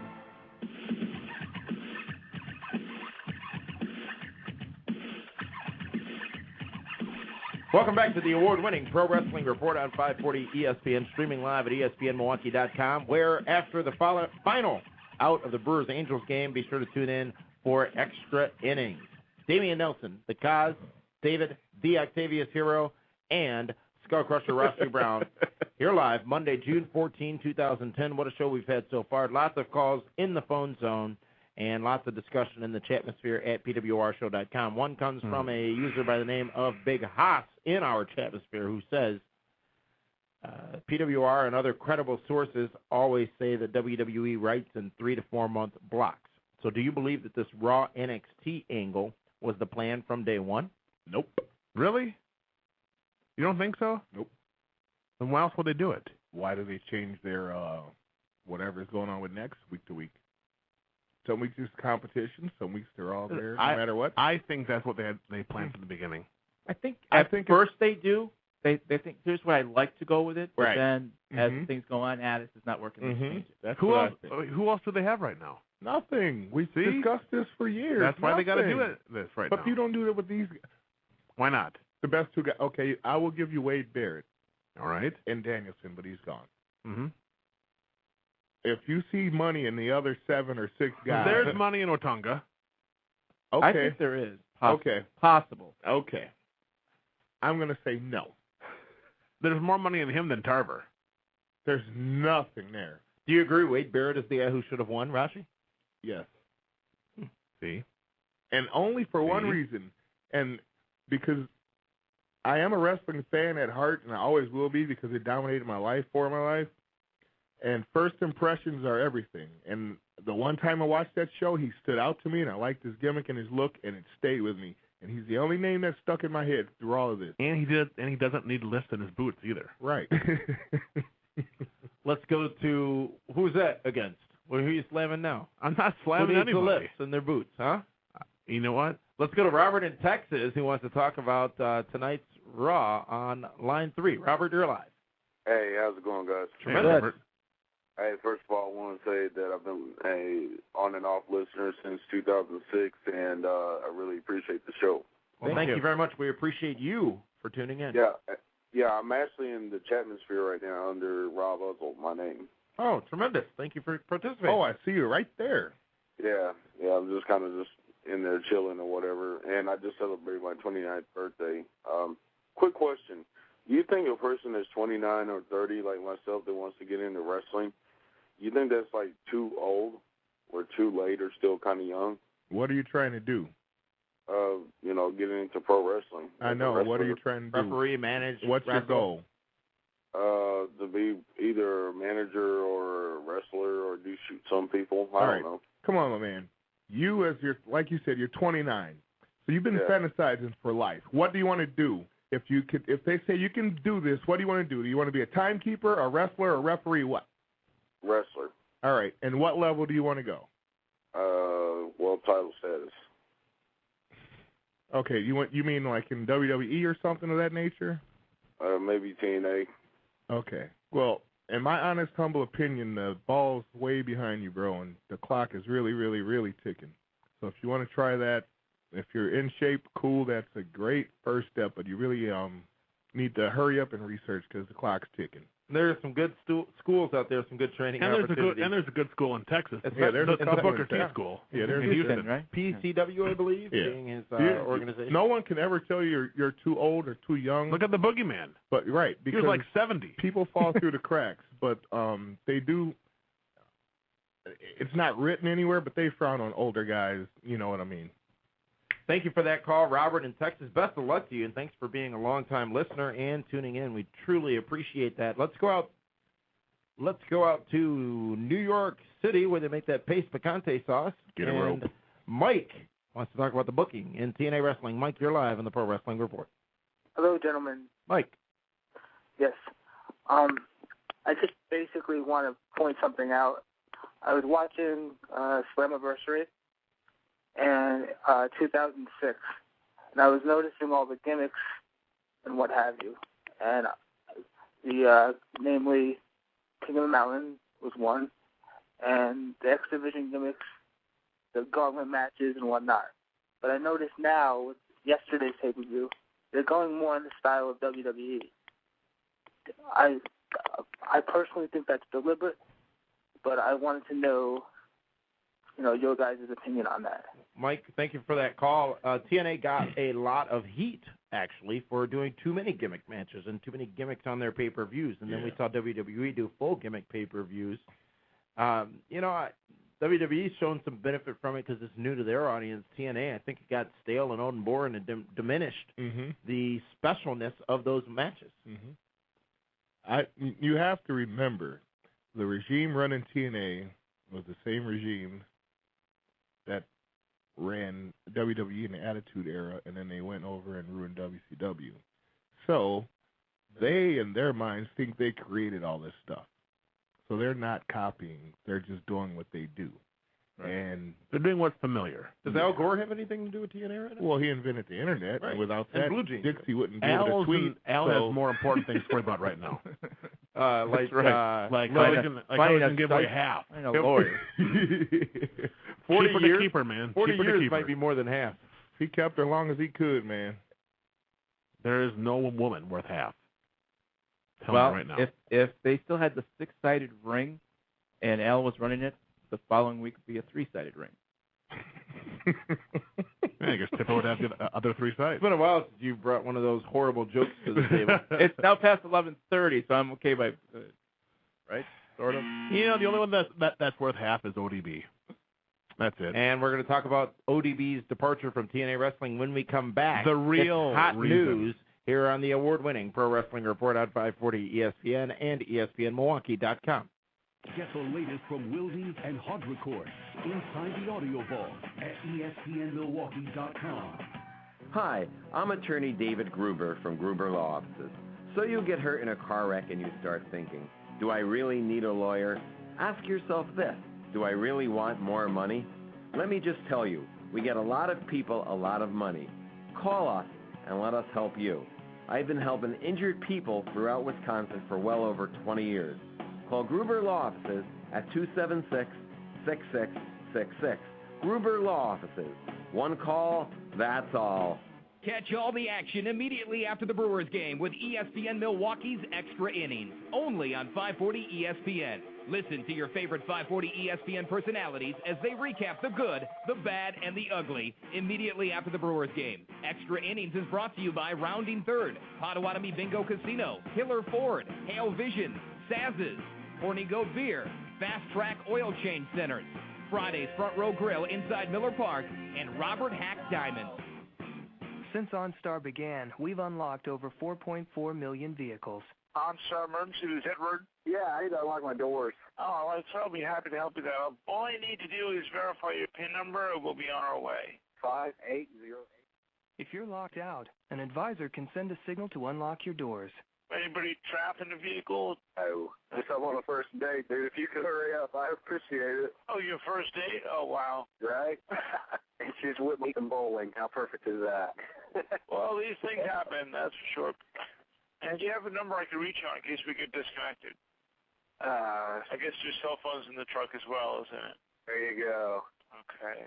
Welcome back to the award-winning Pro Wrestling Report on 540 ESPN, streaming live at ESPNMilwaukee.com, where after the final out of the Brewers-Angels game, be sure to tune in for extra innings. Damian Nelson, the Cos, David, the Octavius Hero, and Skull Crusher Rossi Brown here live Monday, June 14, 2010. What a show we've had so far. Lots of calls in the phone zone and lots of discussion in the chatmosphere at pwrshow.com. One comes from a user by the name of Big Haas in our chatmosphere who says, PWR and other credible sources always say that WWE writes in 3 to 4 month blocks. So do you believe that this Raw NXT angle was the plan from day one? Nope. Really? You don't think so? Nope. Then why else would they do it? Why do they change their whatever's going on with next week to week? Some weeks it's competition, some weeks they're all there, no matter what. I think that's what they planned from the beginning. I think first they do. They think here's where I'd like to go with it, but then as things go on, this is not working. Let's change it. That's who else do they have right now? Nothing. We've discussed this for years. That's why they got to do this right now. But you don't do it with these. Why not? The best two guys. Okay, I will give you Wade Barrett. All right. And Danielson, but he's gone. Mm-hmm. If you see money in the other 7 or 6 guys, there's money in Otunga. Okay. I think there is. Okay. Possible. Okay. I'm going to say no. There's more money in him than Tarver. There's nothing there. Do you agree Wade Barrett is the guy who should have won, Rashi? Yes. See? And only for one reason. And because I am a wrestling fan at heart, and I always will be because it dominated my life for my life. And first impressions are everything. And the one time I watched that show, he stood out to me, and I liked his gimmick and his look, and it stayed with me. And he's the only name that stuck in my head through all of this. And he doesn't need lifts in his boots either. Right. Let's go to who's that against? Who are you slamming now? I'm not slamming Who needs anybody. the lifts in their boots, huh? You know what? Let's go to Robert in Texas who wants to talk about tonight's Raw on line 3. Robert, you're live. Hey, how's it going, guys? Tremendous. Hey, first of all, I want to say that I've been a on and off listener since 2006, and I really appreciate the show. Well, thank you very much. We appreciate you for tuning in. Yeah, I'm actually in the Chatmosphere right now under Rob Uzzle, my name. Oh, tremendous. Thank you for participating. Oh, I see you right there. Yeah, I'm just kind of just in there chilling or whatever, and I just celebrated my 29th birthday. Quick question. Do you think a person that's 29 or 30, like myself, that wants to get into wrestling, you think that's like too old or too late or still kind of young? What are you trying to do? Getting into pro wrestling. I know. What are you trying to do? Referee, manage. What's your goal? To be either a manager or a wrestler or do shoot some people. I don't know. Come on, my man. You, like you said, you're 29. So you've been fantasizing for life. What do you want to do? If they say you can do this, what do you want to do? Do you want to be a timekeeper, a wrestler, a referee? What? Wrestler. All right. And what level do you want to go? World title status. Okay. You mean like in WWE or something of that nature? Maybe TNA. Okay. Well, in my honest, humble opinion, the ball's way behind you, bro, and the clock is really, really, really ticking. So if you want to try that, if you're in shape, cool, that's a great first step, but you really need to hurry up and research because the clock's ticking. There's some good schools out there, some good training opportunities. There's a good school in Texas. There's the Booker T school. Yeah, there's in Houston, right? PCW, I believe, being his organization. No one can ever tell you you're too old or too young. Look at the Boogeyman. But right, because he was like 70. People fall through the cracks, but they do. It's not written anywhere, but they frown on older guys. You know what I mean? Thank you for that call, Robert in Texas. Best of luck to you, and thanks for being a long-time listener and tuning in. We truly appreciate that. Let's go out to New York City where they make that paste picante sauce. Get a rope. Mike wants to talk about the booking in TNA Wrestling. Mike, you're live on the Pro Wrestling Report. Hello, gentlemen. Mike. Yes. I just basically want to point something out. I was watching Slammiversary in 2006, and I was noticing all the gimmicks and what have you. And namely, King of the Mountain was one, and the X Division gimmicks, the gauntlet matches and whatnot. But I noticed now, with yesterday's pay-per-view, they're going more in the style of WWE. I personally think that's deliberate, but I wanted to know, your guys' opinion on that. Mike, thank you for that call. TNA got a lot of heat, actually, for doing too many gimmick matches and too many gimmicks on their pay-per-views. And then we saw WWE do full gimmick pay-per-views. WWE's shown some benefit from it because it's new to their audience. TNA, I think it got stale and old and boring and diminished the specialness of those matches. You have to remember, the regime running TNA was the same regime that ran WWE in the Attitude Era, and then they went over and ruined WCW. So they, in their minds, think they created all this stuff. So they're not copying. They're just doing what they do. Right. And they're doing what's familiar. Does Al Gore have anything to do with TNA right now? Well, he invented the Internet. Right. And without And that, Blue Jeans. Dixie wouldn't be able to tweet. Al has more important things to worry about right now. Like how he can give away half. I know, lawyer. 40 Keeper years, to keeper, man. 40 keeper years keeper. might be more than half. He kept her as long as he could, man. There is no woman worth half. Tell me Well, right now. if they still had the 6-sided ring and Al was running it, the following week would be a 3-sided ring. I guess Tippo would have the other 3 sides. It's been a while since you brought one of those horrible jokes to the table. It's now past 11:30, so I'm okay by, right? Sort of. The only one that's worth half is ODB. That's it. And we're going to talk about ODB's departure from TNA Wrestling when we come back. The real it's hot reason. news here on the award-winning Pro Wrestling Report on 540 ESPN and ESPNMilwaukee.com. Get the latest from Wildy and Hot Record inside the audio vault at ESPNMilwaukee.com. Hi, I'm attorney David Gruber from Gruber Law Offices. So you get hurt in a car wreck and you start thinking, do I really need a lawyer? Ask yourself this, do I really want more money? Let me just tell you, we get a lot of people a lot of money. Call us and let us help you. I've been helping injured people throughout Wisconsin for well over 20 years. Call Gruber Law Offices at 276-6666. Gruber Law Offices. One call, that's all. Catch all the action immediately after the Brewers game with ESPN Milwaukee's Extra Innings, only on 540 ESPN. Listen to your favorite 540 ESPN personalities as they recap the good, the bad, and the ugly immediately after the Brewers game. Extra Innings is brought to you by Rounding Third, Potawatomi Bingo Casino, Killer Ford, Hale Vision, Saz's, Horny Goat Beer, Fast Track Oil Change Centers, Friday's Front Row Grill inside Miller Park, and Robert Hack Diamonds. Since OnStar began, we've unlocked over 4.4 million vehicles. OnStar Emergency, this is Edward. Yeah, I need to unlock my doors. All right, so I'll be happy to help you out. All you need to do is verify your PIN number, and we'll be on our way. 5808. If you're locked out, an advisor can send a signal to unlock your doors. Anybody trapped in the vehicle? Oh, just I'm on a first date, dude. If you could hurry up, I appreciate it. Oh, your first date? Oh, wow. Right? And she's with me in bowling. How perfect is that? Well, these things happen, that's for sure. And do you have a number I can reach you on in case we get disconnected? I guess your cell phone's in the truck as well, isn't it? There you go. Okay.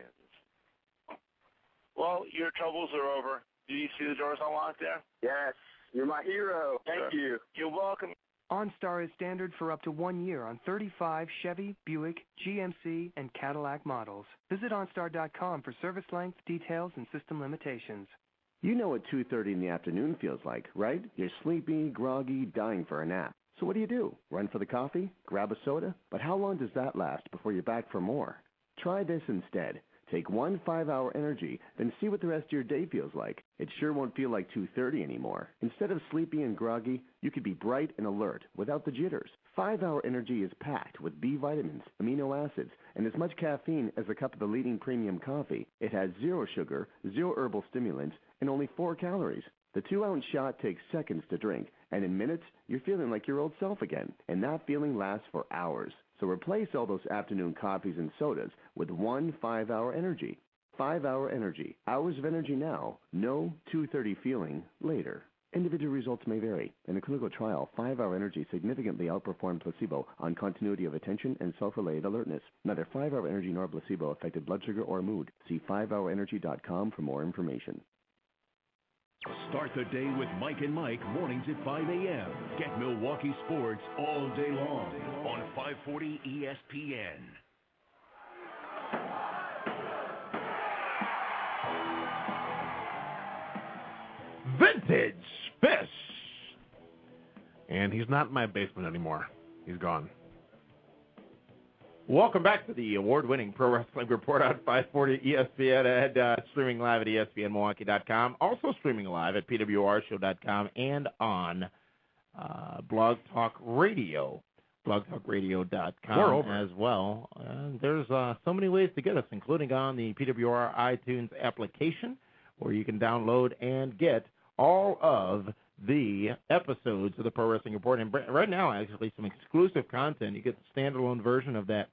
Well, your troubles are over. Did you see the doors unlocked there? Yes. You're my hero. Thank you. You're welcome. OnStar is standard for up to 1 year on 35 Chevy, Buick, GMC, and Cadillac models. Visit OnStar.com for service length, details, and system limitations. You know what 2:30 in the afternoon feels like, right? You're sleepy, groggy, dying for a nap. So what do? Run for the coffee? Grab a soda? But how long does that last before you're back for more? Try this instead. Take one 5-Hour Energy, then see what the rest of your day feels like. It sure won't feel like 2:30 anymore. Instead of sleepy and groggy, you could be bright and alert without the jitters. 5-Hour Energy is packed with B vitamins, amino acids, and as much caffeine as a cup of the leading premium coffee. It has 0 sugar, 0 herbal stimulants, and only 4 calories. The 2-ounce shot takes seconds to drink, and in minutes, you're feeling like your old self again. And that feeling lasts for hours. So replace all those afternoon coffees and sodas with one 5-Hour Energy. 5-Hour Energy. Hours of energy now. No 2:30 feeling later. Individual results may vary. In a clinical trial, 5-Hour Energy significantly outperformed placebo on continuity of attention and self-related alertness. Neither 5-Hour Energy nor placebo affected blood sugar or mood. See 5hourenergy.com for more information. Start the day with Mike and Mike mornings at 5 a.m. Get Milwaukee sports all day long on 540 ESPN. Vintage Fish. And he's not in my basement anymore. He's gone. Welcome back to the award-winning Pro Wrestling Report on 540 ESPN and streaming live at ESPNMilwaukee.com. Also streaming live at PWRshow.com and on Blog Talk Radio, blogtalkradio.com as well. There's so many ways to get us, including on the PWR iTunes application, where you can download and get all of the episodes of the Pro Wrestling Report. And right now, actually, some exclusive content. You get the standalone version of that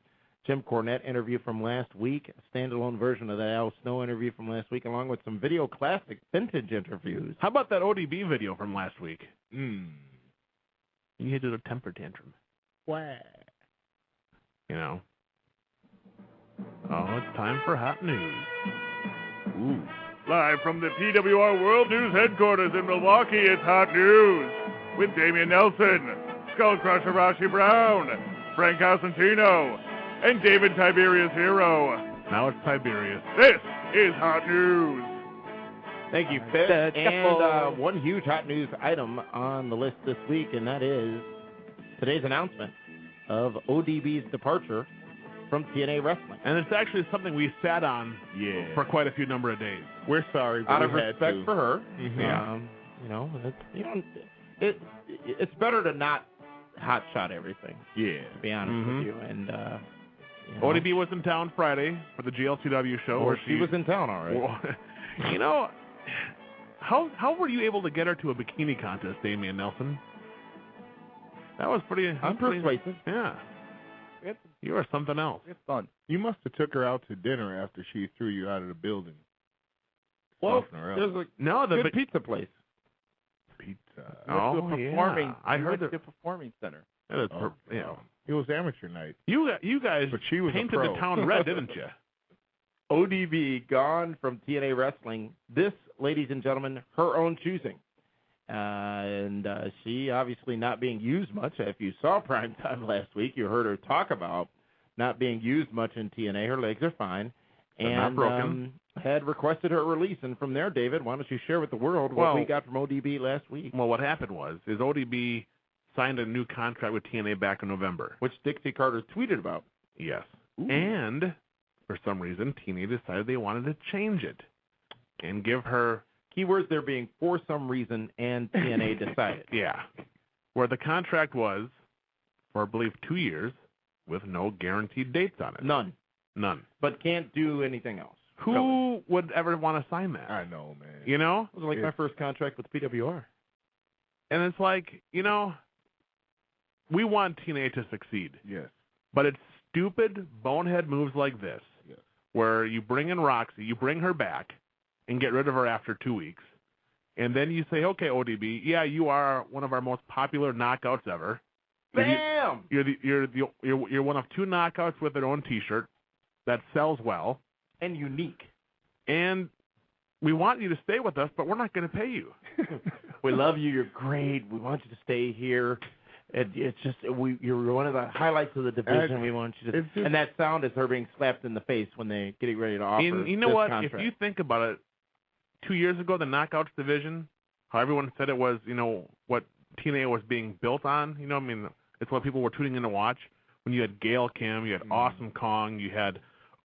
Jim Cornette interview from last week, a standalone version of that Al Snow interview from last week, along with some video classic vintage interviews. How about that ODB video from last week? You did a temper tantrum. Why? You know. Oh, it's time for hot news. Ooh. Live from the PWR World News headquarters in Milwaukee, it's Hot News with Damian Nelson, Skull Crusher Rashi Brown, Frank Cosentino, and David Tiberius Hero. Now it's Tiberius. This is Hot News. Thank you, Fitz. And one huge hot news item on the list this week, and that is today's announcement of ODB's departure from TNA Wrestling. And it's actually something we sat on for quite a few number of days. We're sorry, but out of we had respect to. for her. Mm-hmm. It's better to not hot shot everything. Yeah. To be honest with you. And ODB was in town Friday for the GLCW show. Where she was in town already. You know, how were you able to get her to a bikini contest, Damian Nelson? That was pretty. I'm persuasive. Yeah. You are something else. It's fun. You must have took her out to dinner after she threw you out of the building. Well, there's a good pizza place. Pizza. Yeah. I heard the performing center. It was amateur night. You guys but she was painted the town red, didn't you? ODB gone from TNA Wrestling. This, ladies and gentlemen, her own choosing. And she obviously not being used much. If you saw Primetime last week, you heard her talk about not being used much in TNA. Her legs are fine. They're not broken. Had requested her release. And from there, David, why don't you share with the world what we got from ODB last week? Well, what happened was ODB signed a new contract with TNA back in November. Which Dixie Carter tweeted about. Yes. Ooh. And for some reason, TNA decided they wanted to change it and give her... Keywords there being for some reason, and TNA decided. Yeah. Where the contract was for, I believe, 2 years with no guaranteed dates on it. None. But can't do anything else. Who would ever want to sign that? I know, man. You know? It was like my first contract with PWR. And it's like, you know, we want TNA to succeed. Yes. But it's stupid, bonehead moves like this, where you bring in Roxy, you bring her back, and get rid of her after 2 weeks. And then you say, okay, ODB, yeah, you are one of our most popular knockouts ever. Bam! You're one of 2 knockouts with their own T-shirt that sells well. And unique. And we want you to stay with us, but we're not going to pay you. We love you. You're great. We want you to stay here. It's just you're one of the highlights of the division. We want you to. And that sound is her being slapped in the face when they getting ready to offer. And you know what? Contract. If you think about it, 2 years ago, the Knockouts division, how everyone said it was, you know, what TNA was being built on. You know, I mean, it's what people were tuning in to watch. When you had Gail Kim, you had Awesome Kong, you had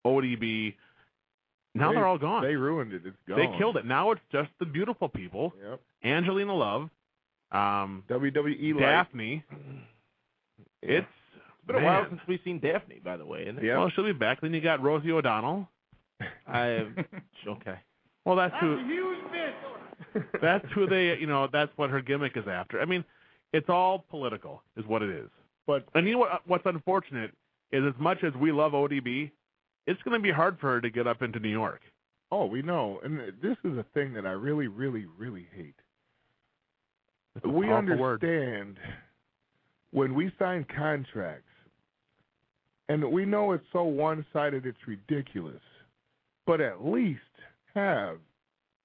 ODB. Now they're all gone. They ruined it. It's gone. They killed it. Now it's just the beautiful people. Yep. Angelina Love. WWE Daphne. It's been a while since we've seen Daphne, by the way, isn't it? Yeah. Well, she'll be back. Then you got Rosie O'Donnell. Okay. Well, that's who. a huge miss. That's who they. That's what her gimmick is after. I mean, it's all political, is what it is. And you know what's unfortunate is, as much as we love ODB, it's going to be hard for her to get up into New York. Oh, we know, and this is a thing that I really, really, really hate. We understand when we sign contracts, and we know it's so one-sided it's ridiculous, but at least have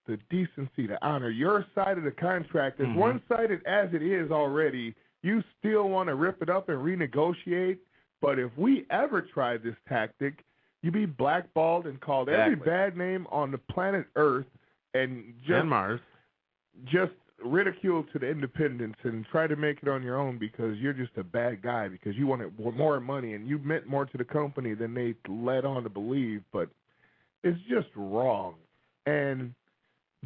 the decency to honor your side of the contract. As one-sided as it is already, you still want to rip it up and renegotiate, but if we ever try this tactic, you be blackballed and called every bad name on the planet Earth and Mars. Just ridicule to the independents and try to make it on your own because you're just a bad guy because you wanted more money and you meant more to the company than they led on to believe, but it's just wrong. And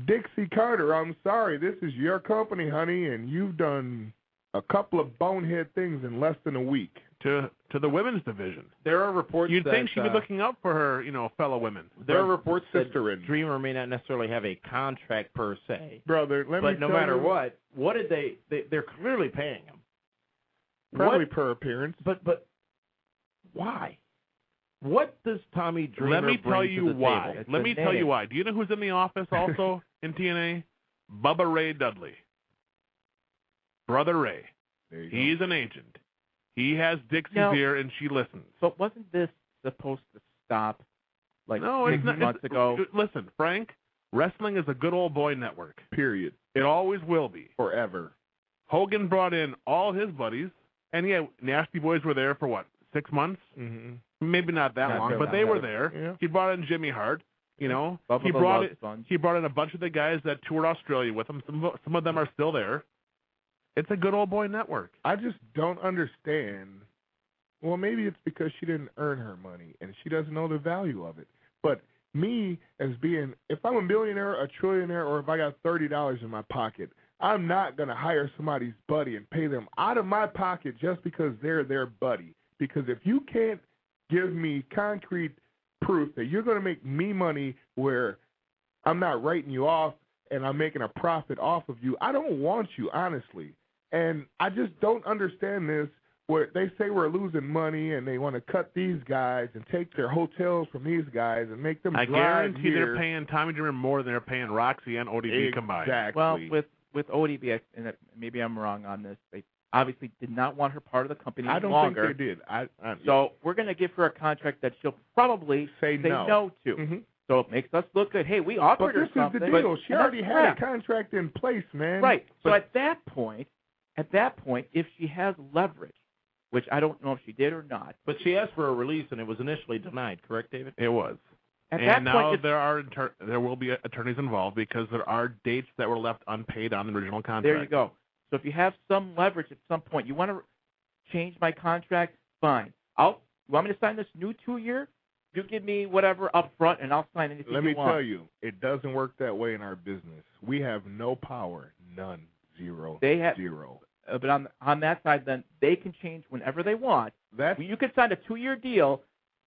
Dixie Carter, I'm sorry, this is your company, honey, and you've done a couple of bonehead things in less than a week. To the women's division. There are reports You'd that think she'd be looking out for her, fellow women. There are reports that Dreamer may not necessarily have a contract per se. Brother, but no matter what did they're clearly paying him. Probably per appearance. But why? What does Tommy Dreamer Let me tell you why. Let Let me tell you why. Do you know who's in the office also in TNA? Bubba Ray Dudley. Brother Ray. He's an agent. He has Dixie's ear, and she listens. But wasn't this supposed to stop it's not, months ago? Listen, Frank, wrestling is a good old boy network. Period. It always will be. Forever. Hogan brought in all his buddies, and Nasty Boys were there for 6 months? Mm-hmm. Maybe not that long, but they were there. Yeah. He brought in Jimmy Hart. He brought in a bunch of the guys that toured Australia with him. Some of them are still there. It's a good old boy network. I just don't understand. Well, maybe it's because she didn't earn her money and she doesn't know the value of it. But me as being, if I'm a millionaire, a trillionaire, or if I got $30 in my pocket, I'm not going to hire somebody's buddy and pay them out of my pocket just because they're their buddy. Because if you can't give me concrete proof that you're going to make me money where I'm not writing you off and I'm making a profit off of you, I don't want you, honestly. And I just don't understand this, where they say we're losing money and they want to cut these guys and take their hotels from these guys and make them drive here. I guarantee they're paying Tommy Dreamer more than they're paying Roxy and ODB combined. Exactly. Well, with ODB, and maybe I'm wrong on this, they obviously did not want her part of the company I don't longer. think they did. So we're going to give her a contract that she'll probably say no to. Mm-hmm. So it makes us look good. Hey, we offered her something. But this is the deal. She already had a contract in place, man. Right. So at that point, if she has leverage, which I don't know if she did or not. But she asked for a release, and it was initially denied, correct, David? It was. And now there will be attorneys involved because there are dates that were left unpaid on the original contract. There you go. So if you have some leverage at some point, you want to change my contract, fine. You want me to sign this new 2-year? You give me whatever up front, and I'll sign anything you want. Let me tell you, it doesn't work that way in our business. We have no power, none, zero, zero. But on that side, then, they can change whenever they want. You can sign a 2-year deal,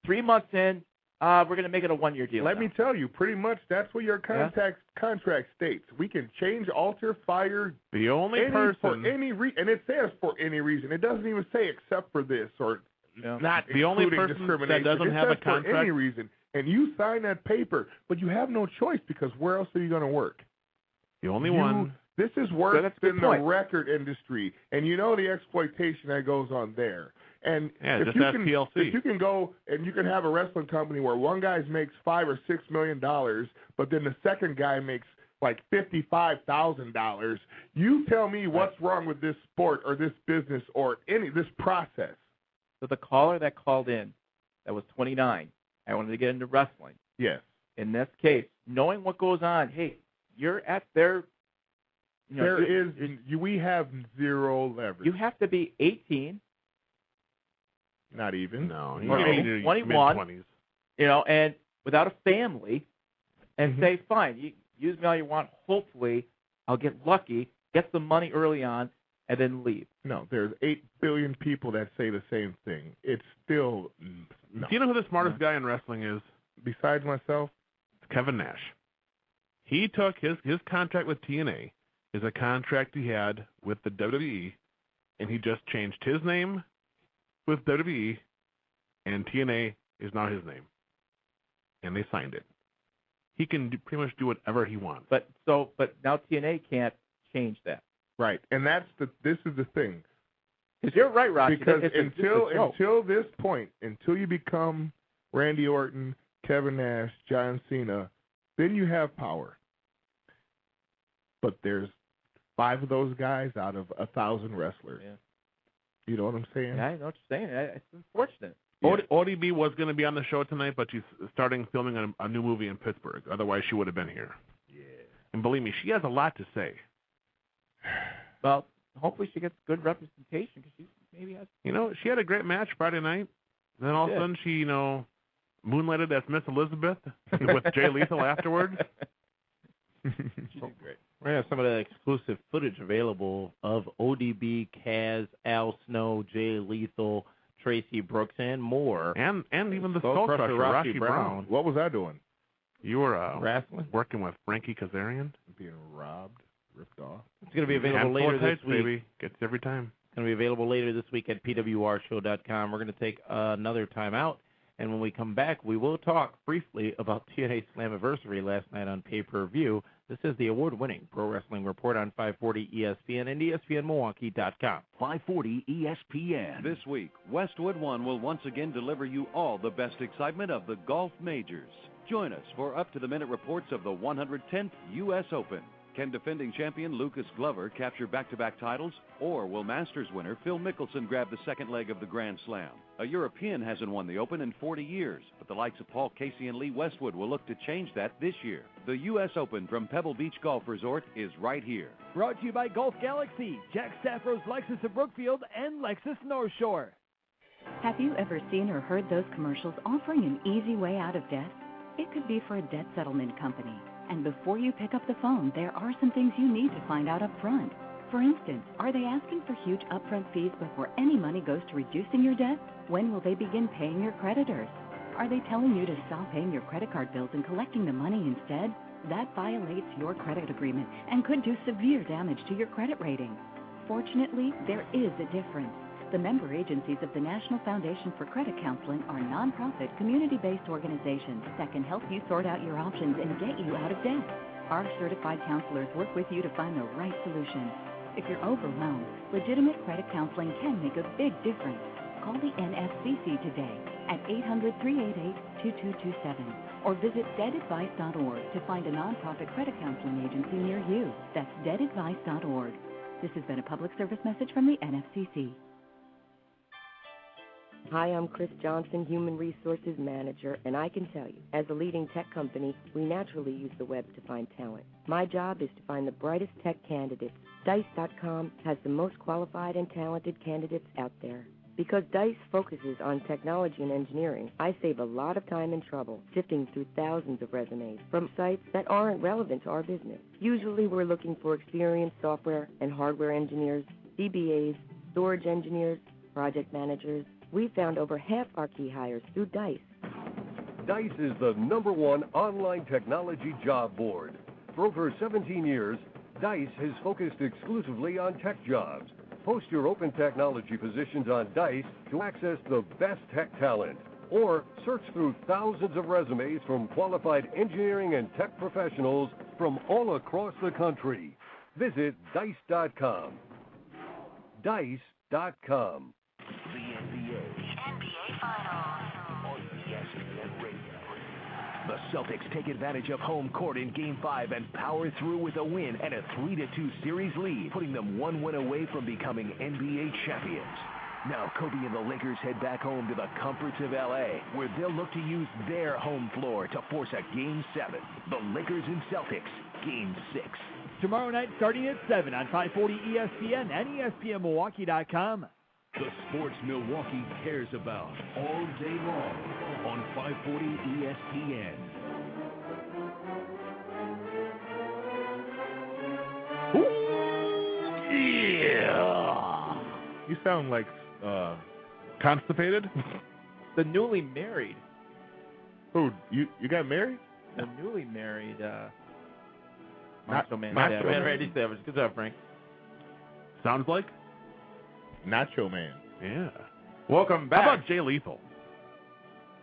3 months in, we're going to make it a 1-year deal. Let me tell you, pretty much that's what your contract states. We can change, alter, fire. The only person. For any and it says for any reason. It doesn't even say except for this or not the only person discrimination. that doesn't have a contract. For any reason. And you sign that paper, but you have no choice because where else are you going to work? The only one. This is worse than the record industry, and you know the exploitation that goes on there. And if you can go and you can have a wrestling company where one guy makes $5 or $6 million, but then the second guy makes like $55,000, you tell me what's wrong with this sport or this business or this process. So the caller that called in, that was 29, I wanted to get into wrestling. Yes. In this case, knowing what goes on, hey, you're at their... we have zero leverage. You have to be 18. Not even. No. Or 21. And without a family, and say, fine, you use me all you want. Hopefully, I'll get lucky, get some money early on, and then leave. No, there's 8 billion people that say the same thing. It's still no. Do you know who the smartest guy in wrestling is? Besides myself? It's Kevin Nash. He took his contract with TNA is a contract he had with the WWE, and he just changed his name with WWE, and TNA is now his name. And they signed it. He can pretty much do whatever he wants. But now TNA can't change that. Right, and this is the thing. Because you're right, Rocky. Because until this point, until you become Randy Orton, Kevin Nash, John Cena, then you have power. But there's 5 of those guys out of 1,000 wrestlers. Yeah. You know what I'm saying? Yeah, I know what you're saying. It's unfortunate. Yeah. ODB was going to be on the show tonight, but she's starting filming a new movie in Pittsburgh. Otherwise, she would have been here. Yeah. And believe me, she has a lot to say. Well, hopefully she gets good representation because she maybe has. You know, she had a great match Friday night. Then all of a sudden she, moonlighted as Miss Elizabeth with Jay Lethal afterwards. She did great. We're going to have some of the exclusive footage available of ODB, Kaz, Al Snow, Jay Lethal, Tracy Brooks, and more. And even the Skull Crusher, Rocky Brown. What was I doing? You were wrestling, working with Frankie Kazarian. Being robbed, ripped off. It's going to be available later this week. Baby. Gets every time. It's going to be available later this week at pwrshow.com. We're going to take another time out. And when we come back, we will talk briefly about TNA Slammiversary last night on pay-per-view. This is the award-winning Pro Wrestling Report on 540 ESPN and ESPNMilwaukee.com. 540 ESPN. This week, Westwood One will once again deliver you all the best excitement of the golf majors. Join us for up-to-the-minute reports of the 110th U.S. Open. Can defending champion Lucas Glover capture back-to-back titles, or will Masters winner Phil Mickelson grab the second leg of the Grand Slam? A European hasn't won the Open in 40 years, but the likes of Paul Casey and Lee Westwood will look to change that this year. The U.S. Open from Pebble Beach Golf Resort is right here. Brought to you by Golf Galaxy, Jack Stafford's Lexus of Brookfield, and Lexus North Shore. Have you ever seen or heard those commercials offering an easy way out of debt? It could be for a debt settlement company. And before you pick up the phone, there are some things you need to find out up front. For instance, are they asking for huge upfront fees before any money goes to reducing your debt? When will they begin paying your creditors? Are they telling you to stop paying your credit card bills and collecting the money instead? That violates your credit agreement and could do severe damage to your credit rating. Fortunately, there is a difference. The member agencies of the National Foundation for Credit Counseling are nonprofit, community-based organizations that can help you sort out your options and get you out of debt. Our certified counselors work with you to find the right solution. If you're overwhelmed, legitimate credit counseling can make a big difference. Call the NFCC today at 800-388-2227 or visit debtadvice.org to find a nonprofit credit counseling agency near you. That's debtadvice.org. This has been a public service message from the NFCC. Hi, I'm Chris Johnson, Human Resources Manager, and I can tell you, as a leading tech company, we naturally use the web to find talent. My job is to find the brightest tech candidates. Dice.com has the most qualified and talented candidates out there. Because Dice focuses on technology and engineering, I save a lot of time and trouble sifting through thousands of resumes from sites that aren't relevant to our business. Usually we're looking for experienced software and hardware engineers, DBAs, storage engineers, project managers. We found over half our key hires through Dice. Dice is the #1 online technology job board. For over 17 years, Dice has focused exclusively on tech jobs. Post your open technology positions on Dice to access the best tech talent, or search through thousands of resumes from qualified engineering and tech professionals from all across the country. Visit Dice.com. Dice.com. The NBA Finals on ESPN Radio. The Celtics take advantage of home court in Game 5 and power through with a win and a 3-2 series lead, putting them one win away from becoming NBA champions. Now Kobe and the Lakers head back home to the comforts of L.A., where they'll look to use their home floor to force a Game 7. The Lakers and Celtics, Game 6. Tomorrow night starting at 7 on 540 ESPN and ESPNMilwaukee.com. The sports Milwaukee cares about all day long on 540 ESPN. You sound like constipated. The newly married. Who? You got married? The newly married Not- Macho Man. Macho Savage. Man Randy Savage. Good job, Frank. Sounds like Nacho Man. Yeah. Welcome back. How about Jay Lethal?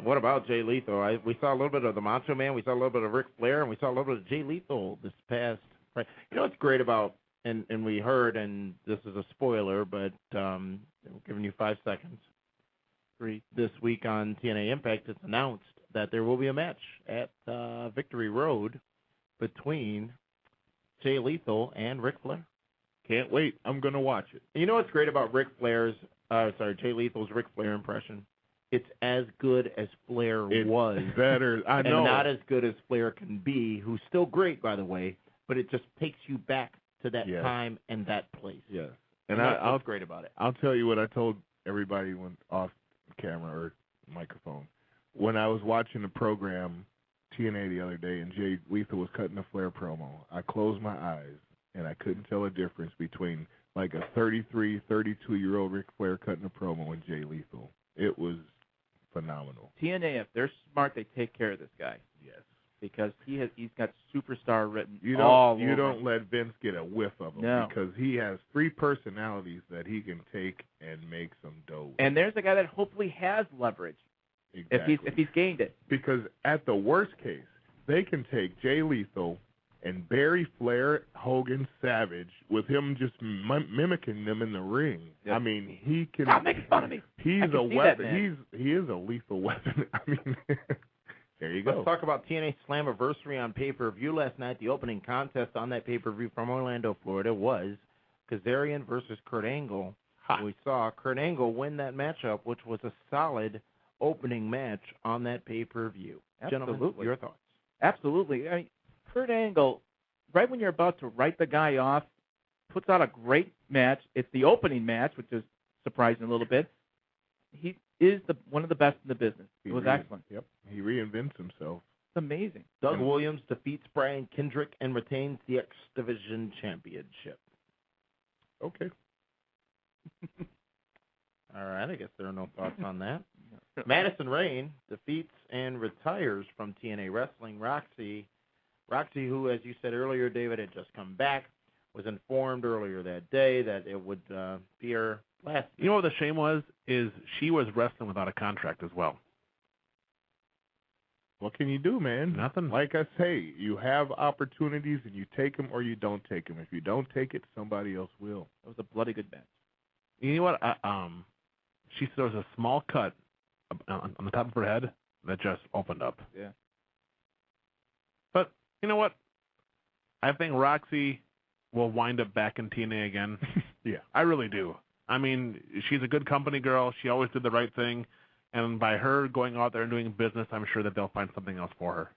What about Jay Lethal? We saw a little bit of the Macho Man, we saw a little bit of Ric Flair, and we saw a little bit of Jay Lethal this past. Right. You know what's great about, and we heard, and this is a spoiler, but I'm giving you 5 seconds. 3. This week on TNA Impact, it's announced that there will be a match at Victory Road between Jay Lethal and Ric Flair. Can't wait. I'm going to watch it. You know what's great about Jay Lethal's Ric Flair impression? It's as good as Flair was. Better. I know. And not as good as Flair can be, who's still great, by the way, but it just takes you back to that time and that place. Yes. And that's what's great about it. I'll tell you what I told everybody when off camera or microphone. When I was watching the program TNA the other day and Jay Lethal was cutting a Flair promo, I closed my eyes and I couldn't tell a difference between like a 33, 32-year-old Ric Flair cutting a promo and Jay Lethal. It was phenomenal. TNA, if they're smart, they take care of this guy. Yes. Because he's got superstar written You all don't over. don't let Vince get a whiff of him because he has 3 personalities that he can take and make some dough. And there's a guy that hopefully has leverage Exactly. if he's gained it. Because at the worst case, they can take Jay Lethal and Barry Flair, Hogan, Savage, with him just mimicking them in the ring. Yep. I mean, he can. Stop making fun of me. He's I can a see weapon. that, man. He is a lethal weapon. I mean, there you go. Let's talk about TNA Slammiversary on pay-per-view last night. The opening contest on that pay-per-view from Orlando, Florida was Kazarian versus Kurt Angle. We saw Kurt Angle win that matchup, which was a solid opening match on that pay-per-view. Gentlemen, Absolutely. your thoughts? Absolutely. I mean, Kurt Angle, right when you're about to write the guy off, puts out a great match. It's the opening match, which is surprising a little bit. He is one of the best in the business. It was excellent. Yep. He reinvents himself. It's amazing. Doug Williams defeats Brian Kendrick and retains the X Division Championship. Okay. All right, I guess there are no thoughts on that. Madison Rayne defeats and retires from TNA Wrestling. Roxy, who, as you said earlier, David, had just come back, was informed earlier that day that it would be her last. You know what the shame was? Is she was wrestling without a contract as well. What can you do, man? Nothing. Like I say, you have opportunities and you take them or you don't take them. If you don't take it, somebody else will. It was a bloody good match. You know what? She said there was a small cut on the top of her head that just opened up. Yeah. But you know what? I think Roxy will wind up back in TNA again. Yeah. I really do. I mean, she's a good company girl. She always did the right thing. And by her going out there and doing business, I'm sure that they'll find something else for her.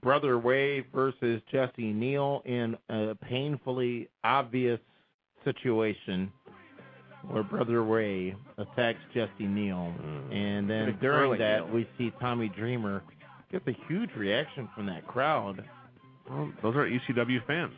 Brother Way versus Jesse Neal in a painfully obvious situation where Brother Way attacks Jesse Neal. And then during that, we see Tommy Dreamer get a huge reaction from that crowd. Well, those are ECW fans.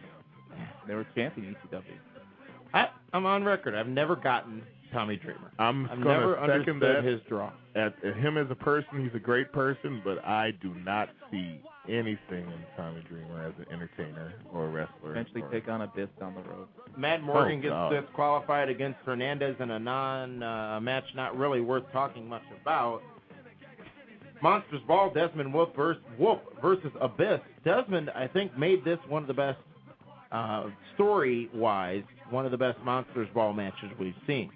They were chanting ECW. I'm on record. I've never gotten Tommy Dreamer. I've never second understood that. his draw. At him as a person, he's a great person, but I do not see anything in Tommy Dreamer as an entertainer or a wrestler. Eventually take on Abyss down the road. Matt Morgan gets disqualified against Hernandez in a match not really worth talking much about. Monsters Ball, Desmond Wolf versus Abyss. Desmond, I think, made this one of the best, story-wise, one of the best Monsters Ball matches we've seen.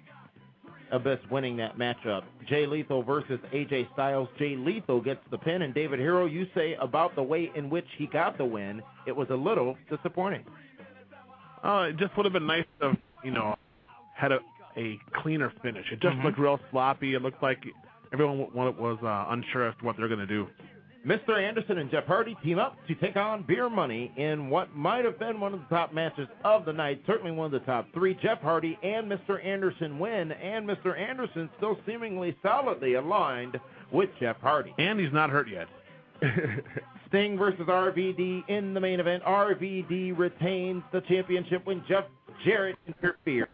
Abyss winning that matchup. Jay Lethal versus AJ Styles. Jay Lethal gets the pin, and David Hero, you say about the way in which he got the win, it was a little disappointing. It just would have been nice to, had a cleaner finish. It just looked real sloppy. It looked like everyone was unsure as to what they're going to do. Mr. Anderson and Jeff Hardy team up to take on Beer Money in what might have been one of the top matches of the night, certainly one of the top 3. Jeff Hardy and Mr. Anderson win, and Mr. Anderson still seemingly solidly aligned with Jeff Hardy. And he's not hurt yet. Sting versus RVD in the main event. RVD retains the championship when Jeff Jarrett interferes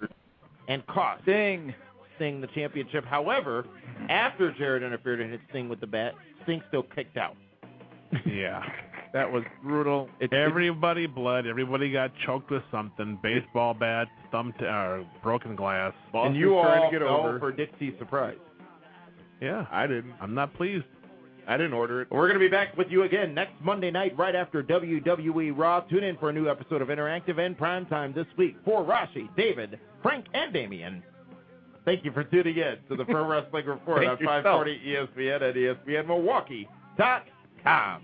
and costs Sting Sting the championship. However, after Jarrett interfered and hit Sting with the bat, Sting still kicked out. Yeah. That was brutal. Everybody bled. Everybody got choked with something. Baseball bat, broken glass. And you all fell for Dixie's surprise. Yeah. I didn't. I'm not pleased. I didn't order it. We're going to be back with you again next Monday night right after WWE Raw. Tune in for a new episode of Interactive and Primetime this week. For Rashi, David, Frank, and Damian, thank you for tuning in to the Pro Wrestling Report on 540 ESPN and ESPNMilwaukee.com.